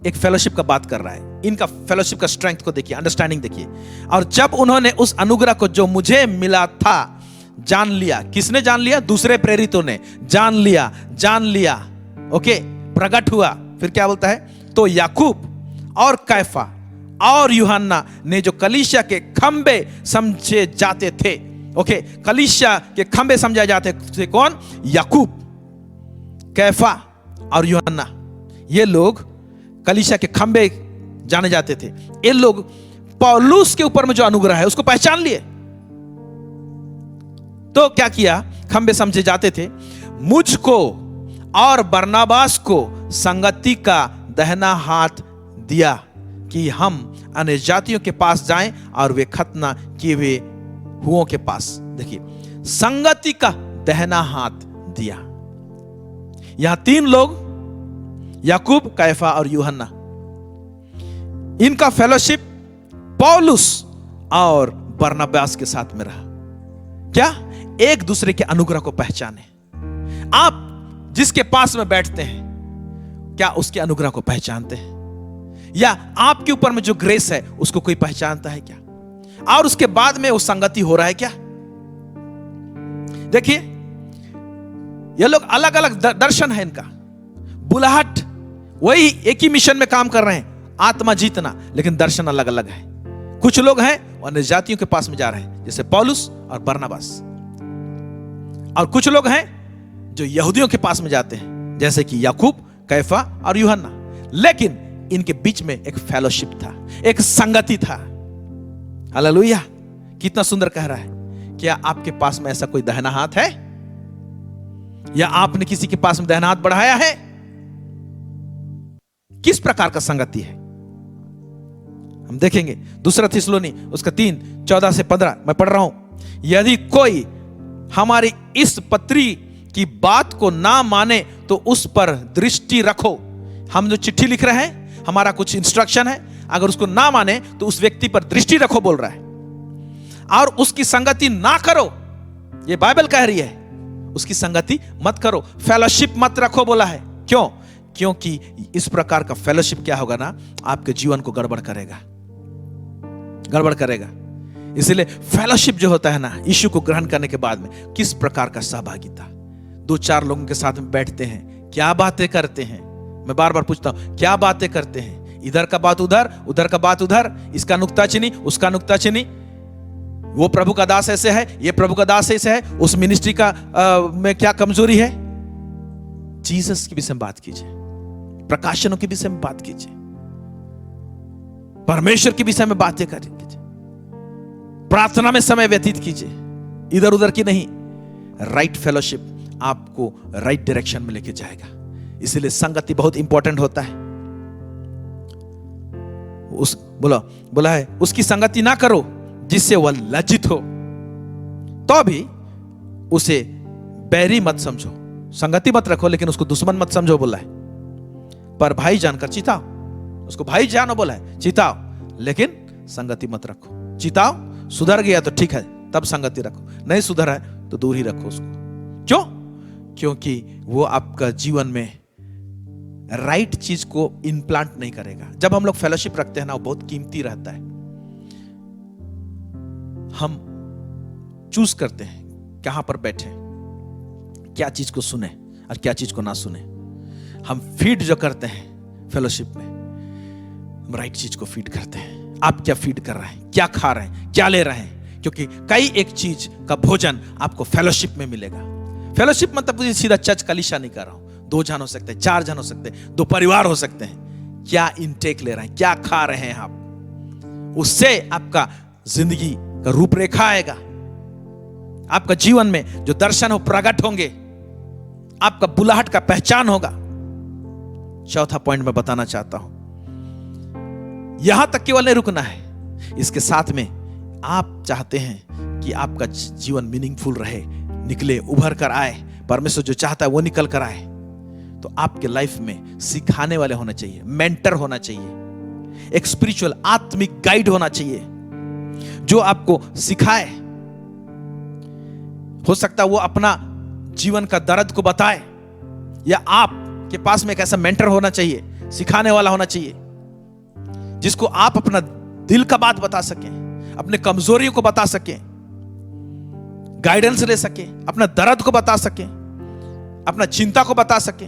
एक फेलोशिप का बात कर रहा है। इनका फेलोशिप का स्ट्रेंथ को देखिए, अंडरस्टैंडिंग देखिए। और जब उन्होंने उस अनुग्रह को जो मुझे मिला था जान लिया। किसने जान लिया? दूसरे प्रेरितों ने जान लिया। ओके, प्रकट हुआ। फिर क्या बोलता है? तो याकूब और कैफा और यूहन्ना ने जो कलीसिया के खंबे समझे जाते थे, ओके, कलीसिया के खंबे समझे जाते थे कौन? याकूब, कैफा और यूहन्ना। ये लोग कलीसिया के खंबे जाने जाते थे। ये लोग पौलुस के ऊपर में जो अनुग्रह है उसको पहचान लिए। तो क्या किया? खंबे समझे जाते थे। मुझको और बरनबास को संगति का दाहिना हाथ दिया कि हम अन्य जातियों के पास जाएं और वे खतना किए हुए हुओं के पास। देखिए, संगति का दाहिना हाथ दिया। यहां 3 लोग, याकूब, कैफा और यूहन्ना, इनका फेलोशिप पौलुस और बरनबास के साथ में रहा। क्या? एक दूसरे के अनुग्रह को पहचाने। आप जिसके पास में बैठते हैं, क्या उसके अनुग्रह को पहचानते हैं? या आपके ऊपर में जो ग्रेस है उसको कोई पहचानता है क्या? और उसके बाद में वो संगति हो रहा है क्या? देखिए, ये लोग अलग अलग दर्शन है इनका, बुलाहट वही एक ही मिशन में काम कर रहे हैं, आत्मा जीतना, लेकिन दर्शन अलग अलग है। कुछ लोग हैं अन्य जातियों के पास में जा रहे हैं, जैसे पौलुस और बरनबास, और कुछ लोग हैं जो यहूदियों के पास में जाते हैं, जैसे कि याकूब, कैफा और यूहन्ना। लेकिन इनके बीच में एक फेलोशिप था, एक संगति था। हालेलुया! कितना सुंदर कह रहा है। क्या आपके पास में ऐसा कोई दाहिना हाथ है? या आपने किसी के पास में दाहिना हाथ बढ़ाया है? किस प्रकार का संगति है हम देखेंगे। दूसरा थिस्सलुनी उसका 3:14 से 15 मैं पढ़ रहा हूं। यदि कोई हमारी इस पत्री की बात को ना माने तो उस पर दृष्टि रखो। हम जो चिट्ठी लिख रहे हैं, हमारा कुछ इंस्ट्रक्शन है, अगर उसको ना माने तो उस व्यक्ति पर दृष्टि रखो बोल रहा है, और उसकी संगति ना करो। ये बाइबल कह रही है, उसकी संगति मत करो, फेलोशिप मत रखो बोला है। क्यों? क्योंकि इस प्रकार का फेलोशिप क्या होगा ना, आपके जीवन को गड़बड़ करेगा। इसलिए फेलोशिप जो होता है ना, यीशु को ग्रहण करने के बाद में किस प्रकार का सहभागिता, 2-4 लोगों के साथ में बैठते हैं, क्या बातें करते हैं। मैं बार बार पूछता हूं, क्या बातें करते हैं? इधर का बात उधर, उधर का बात उधर, इसका नुक्ताचीनी, उसका नुक्ताचीनी। वो प्रभु का दास ऐसे है, ये प्रभु का दास ऐसे है, उस मिनिस्ट्री का में क्या कमजोरी है। जीसस के विषय में बात कीजिए, प्रकाशनों के विषय में बात कीजिए, परमेश्वर के विषय में बातें कीजिए, प्रार्थना में समय व्यतीत कीजिए, इधर उधर की नहीं। राइट फेलोशिप आपको राइट डायरेक्शन में लेके जाएगा। इसलिए संगति बहुत इंपॉर्टेंट होता है। बोला है उसकी संगति ना करो जिससे वह लज्जित हो, तो भी उसे बैरी मत समझो। संगति मत रखो लेकिन उसको दुश्मन मत समझो बोला है। पर भाई जानकर चिताओ, उसको भाई जानो बोला है, चिताओ, लेकिन संगति मत रखो। चिताओ, सुधर गया तो ठीक है तब संगति रखो, नहीं सुधरा है तो दूर ही रखो उसको। क्यों? क्योंकि वो आपका जीवन में राइट चीज को इम्प्लांट नहीं करेगा। जब हम लोग फेलोशिप रखते हैं ना, वो बहुत कीमती रहता है। हम चूज करते हैं कहां पर बैठे, क्या चीज को सुने और क्या चीज को ना सुने। हम फीड जो करते हैं फेलोशिप में, हम राइट चीज को फीड करते हैं। आप क्या फीड कर रहे हैं, क्या खा रहे हैं, क्या ले रहे हैं? क्योंकि कई एक चीज का भोजन आपको फेलोशिप में मिलेगा। फेलोशिप मतलब सीधा चर्च कलीसिया नहीं कर रहा हूं, 2 जन हो सकते हैं, 4 जन हो सकते हैं, 2 परिवार हो सकते हैं। क्या इनटेक ले रहे हैं, क्या खा रहे हैं आप, उससे आपका जिंदगी का रूपरेखा आएगा। आपका जीवन में जो दर्शन हो प्रकट होंगे, आपका बुलाहट का पहचान होगा। चौथा पॉइंट मैं बताना चाहता हूं, यहां तक केवल नहीं रुकना है, इसके साथ में आप चाहते हैं कि आपका जीवन मीनिंगफुल रहे, निकले, उभर कर आए, परमेश्वर जो चाहता है वो निकल कर आए, तो आपके लाइफ में सिखाने वाले होना चाहिए, मेंटर होना चाहिए, एक स्पिरिचुअल आत्मिक गाइड होना चाहिए जो आपको सिखाए। हो सकता है वो अपना जीवन का दर्द को बताए, या आपके पास में एक ऐसा मेंटर होना चाहिए, सिखाने वाला होना चाहिए, जिसको आप अपना दिल का बात बता सकें, अपने कमजोरियों को बता सकें, गाइडेंस ले सके, अपना दर्द को बता सके, अपना चिंता को बता सके,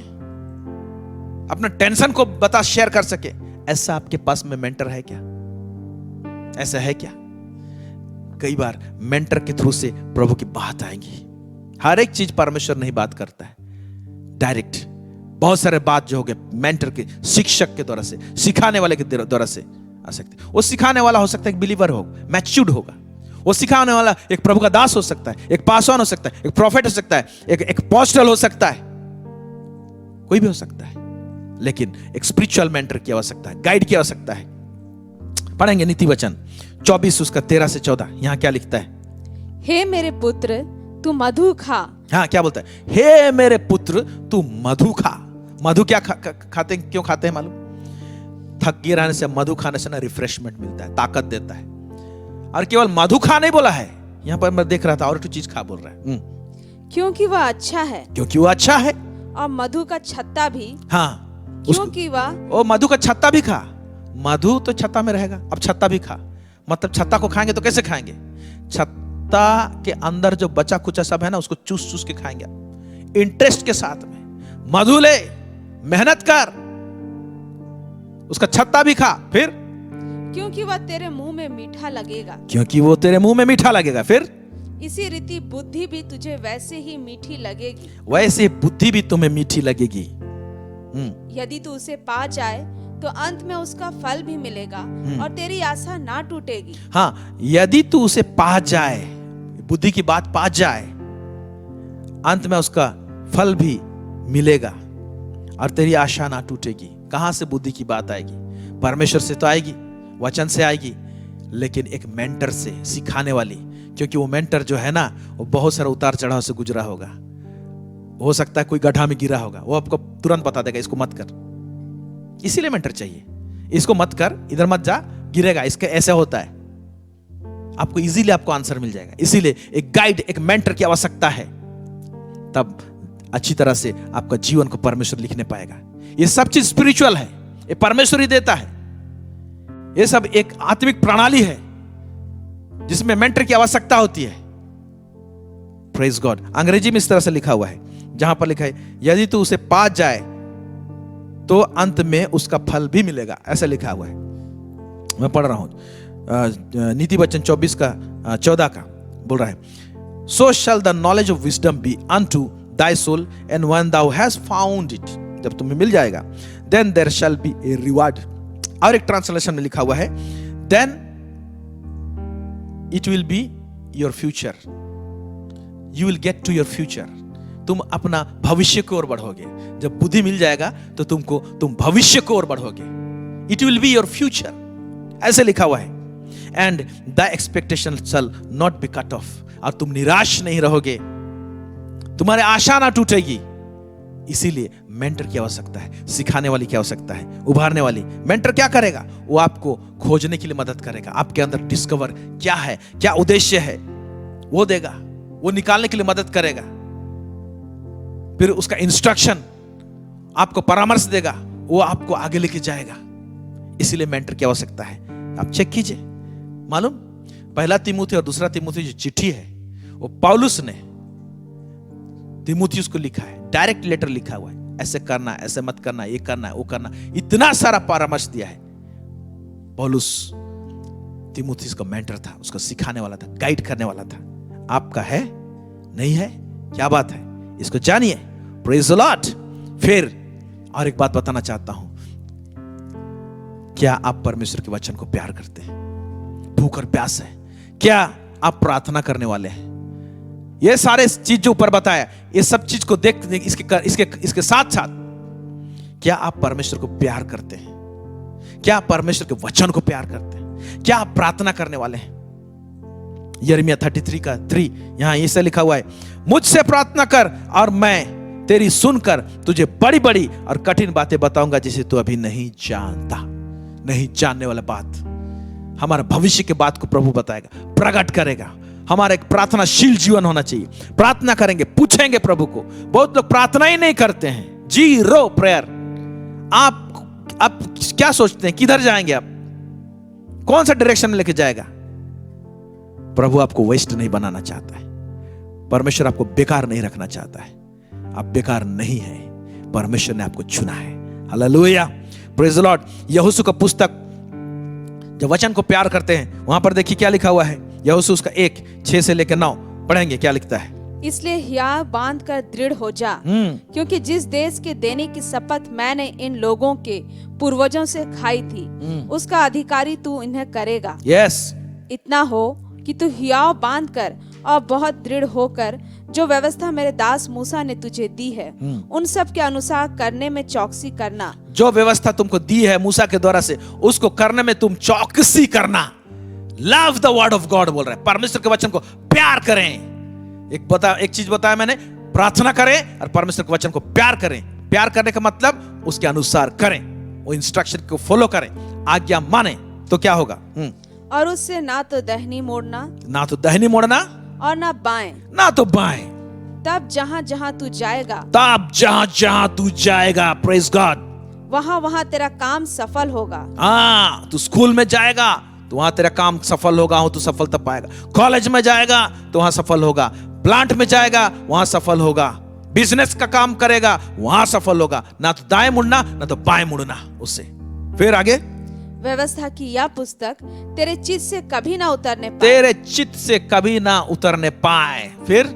अपना टेंशन को शेयर कर सके। ऐसा आपके पास में मेंटर है क्या? ऐसा है क्या? कई बार मेंटर के थ्रू से प्रभु की बात आएगी। हर एक चीज परमेश्वर नहीं बात करता है डायरेक्ट। बहुत सारे बात जो हो गए मेंटर के, शिक्षक के द्वारा से, सिखाने वाले के द्वारा से आ सकते। वो सिखाने वाला हो सकता है एक बिलीवर हो, मैच्योर्ड होगा। वो सिखाने वाला एक प्रभु का दास हो सकता है, एक पासवान हो सकता है, एक प्रॉफिट हो सकता है, एक अपोस्टल हो सकता है, कोई भी हो सकता है। लेकिन एक स्पिरिचुअल मेंटर की आवश्यकता है, गाइड की आवश्यकता है। पढ़ेंगे नीति वचन 24 उसका 13 से 14। यहां क्या लिखता है? हे मेरे पुत्र तू मधु खा। हाँ, क्या बोलता है? हे मेरे पुत्र तू मधु खा। मधु क्या खाते हैं? क्यों खाते हैं मालूम? थक गए रहने से मधु खाने से ना रिफ्रेशमेंट मिलता है, ताकत देता है। और केवल मधु खा नहीं बोला है, यहां पर मैं देख रहा था और एक चीज खा बोल रहा है। क्योंकि वह अच्छा है। क्योंकि वह अच्छा है। और मधु का छत्ता भी। हाँ, क्योंकि वह मधु का छत्ता भी खा। मधु तो छत्ता में रहेगा, अब छत्ता भी खा। मतलब छत्ता को खाएंगे तो कैसे खाएंगे? छत्ता के अंदर जो बचा कुचा सब है ना, उसको चूस चूस के खाएंगे इंटरेस्ट के साथ में। मधु ले, मेहनत कर, उसका छत्ता भी खा। फिर क्योंकि वह तेरे मुंह में मीठा लगेगा। क्योंकि वो तेरे मुंह में मीठा लगेगा। फिर इसी रीति बुद्धि भी तुझे वैसे ही मीठी लगेगी। वैसे बुद्धि भी तुम्हें मीठी लगेगी। यदि तू उसे पा जाए तो अंत में उसका फल भी मिलेगा और तेरी आशा ना टूटेगी। हाँ, यदि तू उसे पा जाए, बुद्धि की बात पा जाए, अंत में उसका फल भी मिलेगा और तेरी आशा ना टूटेगी। कहां से बुद्धि की बात आएगी? परमेश्वर से तो आएगी, वचन से आएगी, लेकिन एक मेंटर से, सिखाने वाली। क्योंकि वो मेंटर जो है ना, वो बहुत सारा उतार चढ़ाव से गुजरा होगा। हो सकता है कोई गड्ढा में गिरा होगा, वो आपको तुरंत बता देगा इसको मत कर। इसीलिए मेंटर चाहिए। इसको मत कर, इधर मत जा, गिरेगा, इसके ऐसे होता है। आपको इजीली आपको आंसर मिल जाएगा। इसीलिए एक गाइड, एक मेंटर की आवश्यकता है। तब अच्छी तरह से आपका जीवन को परमेश्वर लिखने पाएगा। ये सब चीज स्पिरिचुअल है, ये परमेश्वर ही देता है। ये सब एक आत्मिक प्रणाली है जिसमें मेंटर की आवश्यकता होती है। Praise God. अंग्रेजी में इस तरह से लिखा हुआ है, जहां पर लिखा है यदि तू उसे पा जाए तो अंत में उसका फल भी मिलेगा। ऐसा लिखा हुआ है। मैं पढ़ रहा हूं नीति वचन 24 का 14 का बोल रहा है, so shall the knowledge of wisdom be unto thy soul, and when thou hast found it, जब तुम्हें मिल जाएगा, then there shall be a reward। और एक ट्रांसलेशन में लिखा हुआ है, then it will be your future, you will get to your future। तुम अपना भविष्य की ओर बढ़ोगे। जब बुद्धि मिल जाएगा तो तुम भविष्य की ओर बढ़ोगे। it will be your future, ऐसे लिखा हुआ है। and thy expectation shall not be cut off, और तुम निराश नहीं रहोगे, तुम्हारी आशा ना टूटेगी। इसीलिए मेंटर की आवश्यकता है, सिखाने वाली की आवश्यकता है, उभारने वाली। मेंटर क्या करेगा? वो आपको खोजने के लिए मदद करेगा। आपके अंदर डिस्कवर क्या है, क्या उद्देश्य है, वो देगा, वो निकालने के लिए मदद करेगा। फिर उसका इंस्ट्रक्शन, आपको परामर्श देगा, वो आपको आगे लेके जाएगा। इसीलिए मेंटर की आवश्यकता है। आप चेक कीजिए, मालूम पहला तीमुथी और दूसरा तीमुथी जो चिट्ठी है, वो पौलुस ने तीमुथियुस को लिखा है। डायरेक्ट लेटर लिखा हुआ है, ऐसे करना, ऐसे मत करना, ये करना है, वो करना। इतना सारा परामर्श दिया है। पौलुस तीमुथियुस का मेंटर था, उसको सिखाने वाला था, गाइड करने वाला था। आपका है नहीं है? क्या बात है, इसको जानिए। Praise the Lord. फिर और एक बात बताना चाहता हूं, क्या आप परमेश्वर के वचन को प्यार करते हैं? भूख और प्यास है? क्या आप प्रार्थना करने वाले हैं? ये सारे चीज जो ऊपर बताया, ये सब चीज को देख इसके साथ साथ क्या आप परमेश्वर को प्यार करते हैं? क्या आप परमेश्वर के वचन को प्यार करते हैं? क्या आप प्रार्थना करने वाले हैं? यिर्मयाह 33:3 यहां ऐसे लिखा हुआ है, मुझसे प्रार्थना कर और मैं तेरी सुनकर तुझे बड़ी बड़ी और कठिन बातें बताऊंगा जिसे तू अभी नहीं जानता। नहीं जानने वाला बात, हमारा भविष्य के बात को प्रभु बताएगा, प्रकट करेगा। हमारा एक प्रार्थनाशील जीवन होना चाहिए। प्रार्थना करेंगे, पूछेंगे प्रभु को। बहुत लोग प्रार्थना ही नहीं करते हैं, जीरो प्रेयर। आप क्या सोचते हैं, किधर जाएंगे आप? कौन सा डायरेक्शन में लेके जाएगा? प्रभु आपको वेस्ट नहीं बनाना चाहता है। परमेश्वर आपको बेकार नहीं रखना चाहता है। आप बेकार नहीं है, परमेश्वर ने आपको चुना है। Hallelujah, praise the Lord. यहोशू का पुस्तक, जब वचन को प्यार करते हैं, वहां पर देखिए क्या लिखा हुआ है। यहोशू उसका 1:6 से लेकर 9 पढ़ेंगे, क्या लिखता है। इसलिए हियाव बांध कर दृढ़ हो जा, क्योंकि जिस देश के देने की शपथ मैंने इन लोगों के पूर्वजों से खाई थी, उसका अधिकारी तू इन्हें करेगा। यस, इतना हो कि तू हियाव बांध कर और बहुत दृढ़ होकर जो व्यवस्था मेरे दास मूसा ने तुझे दी है, उन सब के अनुसार करने में चौकसी करना। जो व्यवस्था तुमको दी है मूसा के द्वारा से, उसको करने में तुम चौकसी करना। Love the word of God बोल रहा है, परमेश्वर के वचन को प्यार करें। एक चीज बताया मैंने, प्रार्थना करें और परमेश्वर के वचन को प्यार करें। प्यार करने का मतलब उसके अनुसार करें, वो इंस्ट्रक्शन को फॉलो करें, आज्ञा माने, तो क्या होगा। और उससे ना तो दाहिनी मोड़ना, ना तो दाहिनी मोड़ना और ना बाएं, ना तो बाएं। तब जहाँ जहाँ तू जाएगा, तब जहां जहां तू जाएगा, प्रेज गॉड, वहाँ वहाँ तेरा काम सफल होगा। हाँ, तू स्कूल में जाएगा तो वहां तेरा काम सफल होगा, तो सफलता पाएगा। कॉलेज में जाएगा तो वहां सफल होगा, प्लांट में जाएगा वहां सफल होगा, बिजनेस का काम करेगा वहां सफल होगा। ना तो दाएं मुड़ना ना तो बाएं मुड़ना उससे। फिर आगे, व्यवस्था की यह पुस्तक तेरे चित्त से कभी ना उतरने पाए, तेरे चित्त से कभी ना उतरने पाए। फिर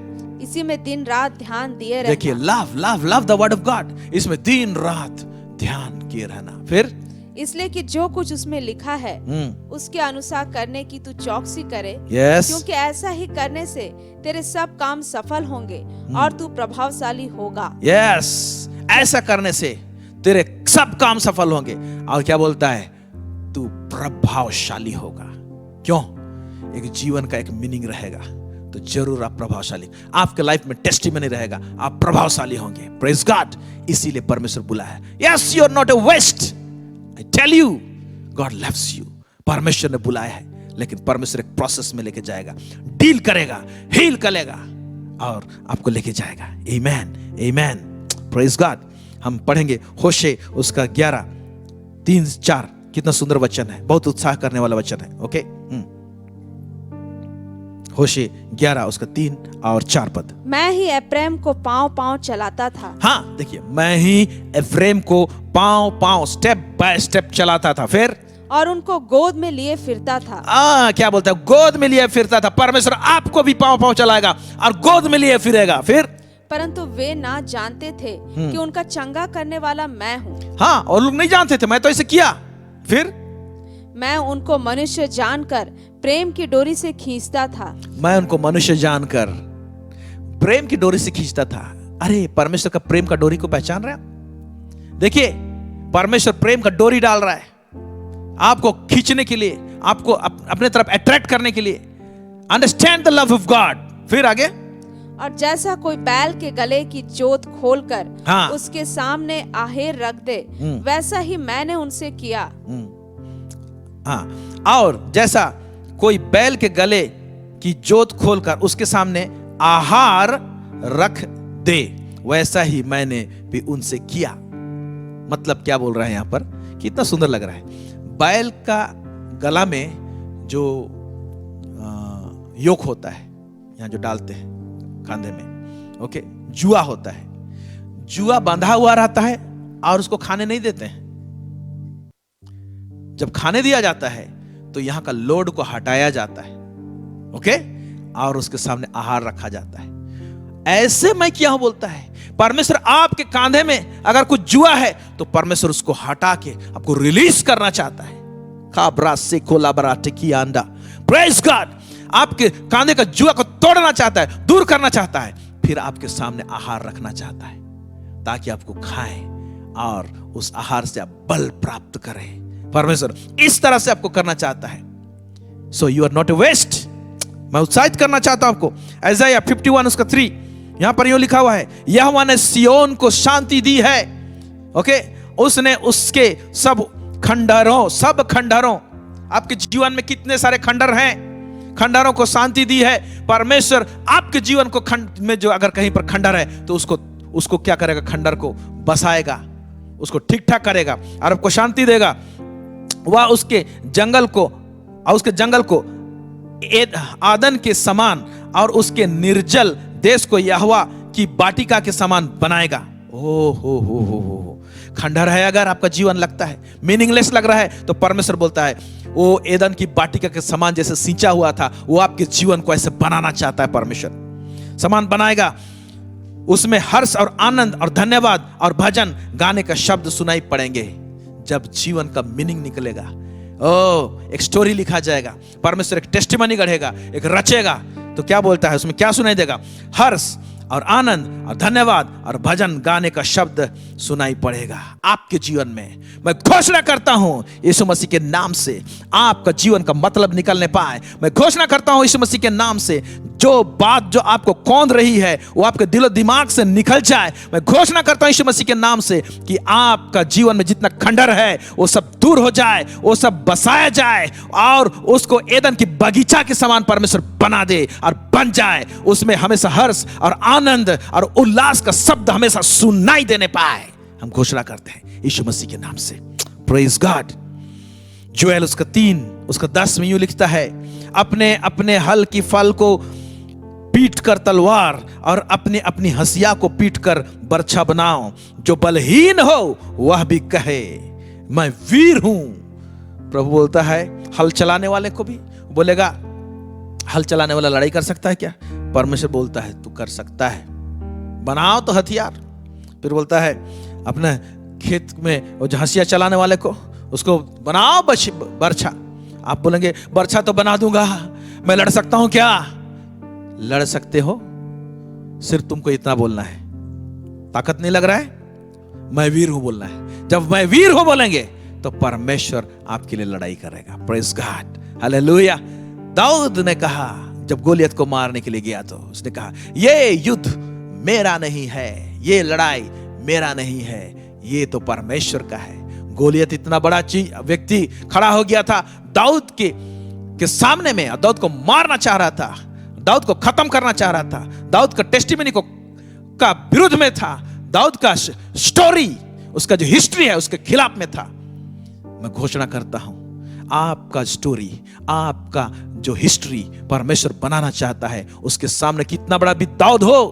इसी में दिन रात ध्यान दिए रहना। देखिए, love love love the word of God, इसमें दिन रात ध्यान किए रहना। फिर इसलिए कि जो कुछ उसमें लिखा है उसके अनुसार करने की तू चौकसी करे। यस, क्योंकि ऐसा ही करने से तेरे सब काम सफल होंगे और तू प्रभावशाली होगा। यस, ऐसा करने से तेरे सब काम सफल होंगे। और क्या बोलता है, तू प्रभावशाली होगा। क्यों? एक जीवन का एक मीनिंग रहेगा तो जरूर आप प्रभावशाली, आपके लाइफ में टेस्टिमनी रहेगा, आप प्रभावशाली होंगे। प्रेज गॉड, इसीलिए परमेश्वर बुलाया। Yes, you are not a waste, I tell you, God loves you. परमेश्वर ने बुलाया है, लेकिन परमेश्वर एक प्रोसेस में लेके जाएगा, डील करेगा, हील करेगा और आपको लेके जाएगा। आमेन, आमेन, प्रेज गॉड। हम पढ़ेंगे होशे उसका 11:3-4। कितना सुंदर वचन है, बहुत उत्साह करने वाला वचन है। ओके, होशे 11 उसका 3 और 4 पद। मैं ही एप्रैम को पांव पांव चलाता था। हाँ, देखिए, मैं ही एफ्रेम को पांव पांव, स्टेप बाय स्टेप चलाता था। फिर और उनको गोद में लिए फिरता था। क्या बोलता है, गोद में लिए फिरता था। परमेश्वर आपको भी पांव पांव चलाएगा और गोद में लिए फिरेगा। फिर परंतु वे ना जानते थे कि उनका चंगा करने वाला मैं हूँ। हाँ, और लोग नहीं जानते थे, मैं तो इसे किया। फिर मैं उनको मनुष्य जानकर प्रेम की डोरी से खींचता था। मैं उनको मनुष्य जानकर प्रेम की डोरी से खींचता था। अरे, परमेश्वर का प्रेम का डोरी को पहचान रहे हैं? देखिए, परमेश्वर प्रेम का डोरी डाल रहा है आपको खींचने के लिए, आपको अपने तरफ अट्रैक्ट करने के लिए। Understand the love of God. फिर आगे, और जैसा कोई बैल के गले की जोत खोलकर हाँ, उसके सामने आहेर रख दे, वैसा ही मैंने उनसे किया। हाँ, और जैसा कोई बैल के गले की जोत खोलकर उसके सामने आहार रख दे, वैसा ही मैंने भी उनसे किया। मतलब क्या बोल रहा है यहां पर, कितना सुंदर लग रहा है। बैल का गला में जो योक होता है, यहां जो डालते हैं खांधे में, ओके, जुआ होता है। जुआ बंधा हुआ रहता है और उसको खाने नहीं देते हैं। जब खाने दिया जाता है तो यहां का लोड को हटाया जाता है, ओके, और उसके सामने आहार रखा जाता है। ऐसे मैं क्या हूं बोलता है परमेश्वर, आपके कांधे में अगर कुछ जुआ है तो परमेश्वर उसको हटा के आपको रिलीज करना चाहता है। काबरा से कोलाबरा टिकी आंडा, प्रेज गॉड। आपके कांधे का जुआ को तोड़ना चाहता है, दूर करना चाहता है, फिर आपके सामने आहार रखना चाहता है ताकि आपको खाएं और उस आहार से आप बल प्राप्त करें। परमेश्वर इस तरह से आपको करना चाहता है। So you are not a waste. मैं उत्साहित करना चाहता हूं आपको। इज़ाया 51 उसका 3, यहां पर यूं लिखा हुआ है, यहोवा ने सियोन को शांति दी है। ओके, उसने उसके सब खंडहरों, आपके जीवन में कितने सारे खंडर हैं, खंडहरों को शांति दी है। परमेश्वर आपके जीवन को खंड में जो अगर कहीं पर खंडर है तो उसको क्या करेगा, खंडर को बसाएगा, उसको ठीक ठाक करेगा और आपको शांति देगा। वह उसके जंगल को आदन के समान और उसके निर्जल देश को यहोवा की वाटिका के समान बनाएगा। ओ हो। खंडहर है अगर आपका जीवन लगता है, मीनिंगलेस लग रहा है, तो परमेश्वर बोलता है वो एदन की वाटिका के समान जैसे सींचा हुआ था, वो आपके जीवन को ऐसे बनाना चाहता है। परमेश्वर समान बनाएगा, उसमें हर्ष और आनंद और धन्यवाद और भजन गाने का शब्द सुनाई पड़ेंगे। जब जीवन का मीनिंग निकलेगा, एक स्टोरी लिखा जाएगा, परमेश्वर एक टेस्टिमनी गढ़ेगा, एक रचेगा, तो क्या बोलता है उसमें, क्या सुनाई देगा? हर्ष और आनंद और धन्यवाद और भजन गाने का शब्द सुनाई पड़ेगा आपके जीवन में। मैं घोषणा करता हूं यीशु मसीह के नाम से आपका जीवन का मतलब निकलने पाए। मैं घोषणा करता हूं यीशु मसीह के नाम से जो बात जो आपको कौंध रही है वो आपके दिलो दिमाग से निकल जाए। मैं घोषणा करता हूं यीशु मसीह के नाम से कि आपका जीवन में जितना खंडर है वो सब दूर हो जाए, वो सब बसाया जाए और उसको एदन की बगीचा के समान परमेश्वर बना दे और बन जाए। उसमें हमेशा हर्ष और आनंद और उल्लास का शब्द हमेशा सुनाई देने पाए। हम घोषणा करते हैं यीशु मसीह के नाम से। Praise God. जोएल उसका 3 उसका 10 में यूं लिखता है, अपने अपने हल की फल को पीट कर तलवार और अपनी अपनी हंसिया को पीट कर बर्छा बनाओ। जो बलहीन हो वह भी कहे मैं वीर हूं। प्रभु बोलता है हल चलाने वाले को भी बोलेगा, हल चलाने वाला लड़ाई कर सकता है क्या? परमेश्वर बोलता है तू कर सकता है, बनाओ तो हथियार। फिर बोलता है अपने खेत में वो हंसिया चलाने वाले को उसको बनाओ बर्छा। आप बोलेंगे बर्छा तो बना दूंगा, मैं लड़ सकता हूं क्या? लड़ सकते हो, सिर्फ तुमको इतना बोलना है। ताकत नहीं लग रहा है? मैं वीर हूं बोलना है। जब मैं वीर हूं बोलेंगे तो परमेश्वर आपके लिए लड़ाई करेगा। Praise God, hallelujah. दाऊद ने कहा जब गोलियत को मारने के लिए गया तो उसने कहा ये युद्ध मेरा नहीं है, ये लड़ाई मेरा नहीं है, ये तो परमेश्वर का है। गोलियत इतना बड़ा व्यक्ति खड़ा हो गया था दाऊद के सामने में, दाऊद को मारना चाह रहा था, दाऊद को खत्म करना चाह रहा था, दाऊद का टेस्टिमनी का विरुद्ध में था, दाऊद का स्टोरी उसका जो हिस्ट्री है उसके खिलाफ में था। मैं घोषणा करता हूं आपका स्टोरी, आपका जो हिस्ट्री परमेश्वर बनाना चाहता है, उसके सामने कितना बड़ा भी दाऊद हो,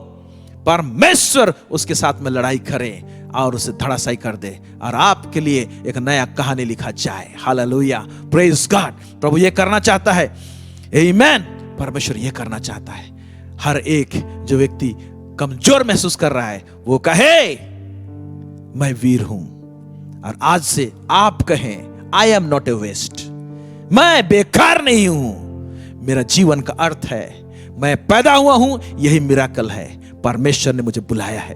परमेश्वर उसके साथ में लड़ाई करे और उसे धड़ासाई कर दे और आपके लिए एक नया कहानी लिखा जाए। Hallelujah, praise God. प्रभु ये करना चाहता है, आमीन। परमेश्वर ये करना चाहता है। हर एक जो व्यक्ति कमजोर महसूस कर रहा है वो कहे मैं वीर हूं, और आज से आप कहें I am not a waste, मैं बेकार नहीं हूं, मेरा जीवन का अर्थ है, मैं पैदा हुआ हूं, यही मिराकल है। परमेश्वर ने मुझे बुलाया है।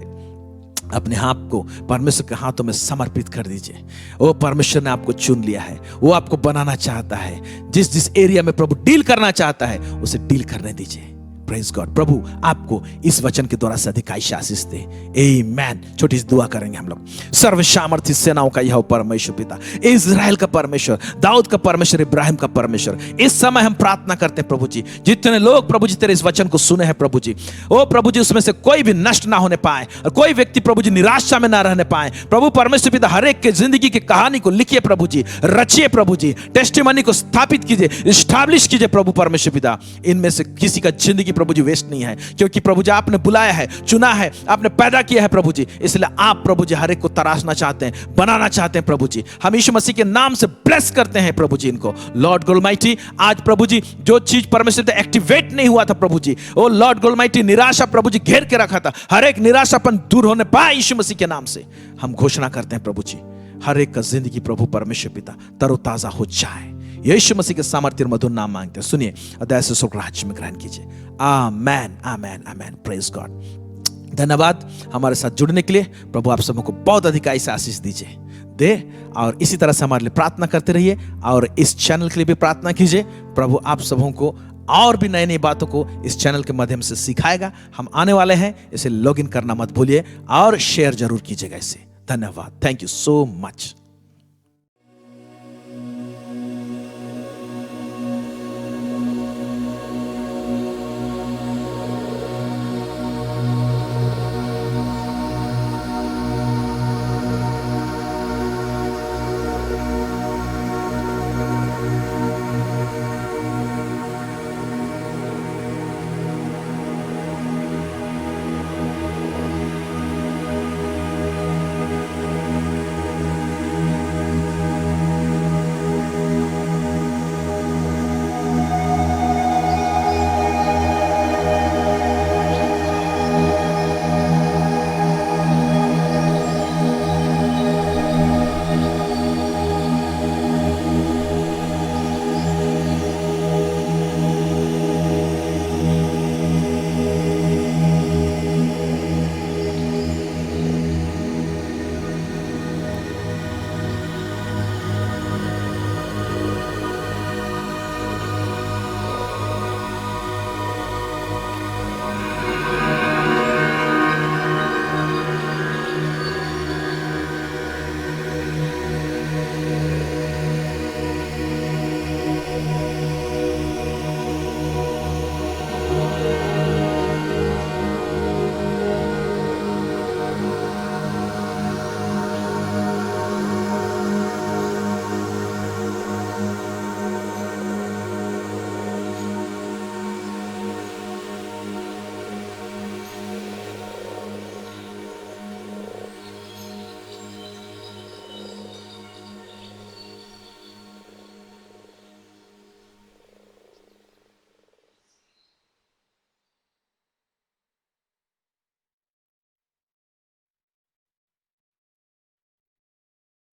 अपने आप को परमेश्वर के हाथों में समर्पित कर दीजिए। वो परमेश्वर ने आपको चुन लिया है, वो आपको बनाना चाहता है। जिस जिस एरिया में प्रभु डील करना चाहता है उसे डील करने दीजिए। Praise God. प्रभु आपको इस वचन के द्वारा से अधिक आशीष दे। आमीन। छोटी सी दुआ करेंगे हम लोग। सर्व सामर्थी सेनाओं का यह परमेश्वर पिता, इजराइल का परमेश्वर, दाऊद का परमेश्वर, इब्राहिम का परमेश्वर, इस समय हम प्रार्थना करते हैं प्रभु जी, जितने लोग प्रभु जी तेरे इस वचन को सुने हैं प्रभु जी, ओ प्रभु जी उसमें से कोई भी नष्ट ना होने पाए और कोई व्यक्ति प्रभु जी निराशा में ना रहने पाए। प्रभु परमेश्वर पिता हर एक के जिंदगी की कहानी को लिखिए प्रभु जी, रचिए प्रभु जी, टेस्टिमनी को स्थापित कीजिए, एस्टैब्लिश कीजिए प्रभु परमेश्वर पिता। इनमें से किसी का जिंदगी प्रभु जी वेस्ट नहीं है, क्योंकि प्रभु जी आपने बुलाया है, चुना है, आपने पैदा किया है प्रभु जी, इसलिए आप प्रभु जी हर एक को तराशना चाहते हैं, बनाना चाहते हैं प्रभु जी। हम यीशु मसीह के नाम से ब्लेस करते हैं प्रभु जी इनको। लॉर्ड गॉड ऑलमाइटी, आज प्रभु जी जो चीज परमेश्वर से एक्टिवेट नहीं हुआ था प्रभु जी, ओ लॉर्ड गॉड ऑलमाइटी, निराशा प्रभु जी घेर के रखा था, हर एक निराशापन दूर होने पाए यीशु मसीह के नाम से। हम घोषणा करते हैं प्रभु जी हर एक का जिंदगी प्रभु परमेश्वर पिता तरोताजा हो जाए। यीशु मसीह के सामर्थ्य और मधुर नाम मांगते हैं, सुनिए अदय से स्वर्ग राज्य में ग्रहण कीजिए। Amen, amen, amen. Praise God. धन्यवाद हमारे साथ जुड़ने के लिए। प्रभु आप सबको बहुत अधिक आशीष दीजिए दे, और इसी तरह से हमारे लिए प्रार्थना करते रहिए और इस चैनल के लिए भी प्रार्थना कीजिए। प्रभु आप सबों को और भी नई नई बातों को इस चैनल के माध्यम से सिखाएगा। हम आने वाले हैं, इसे लॉगिन करना मत भूलिए और शेयर जरूर कीजिएगा इसे। धन्यवाद। Thank you so much.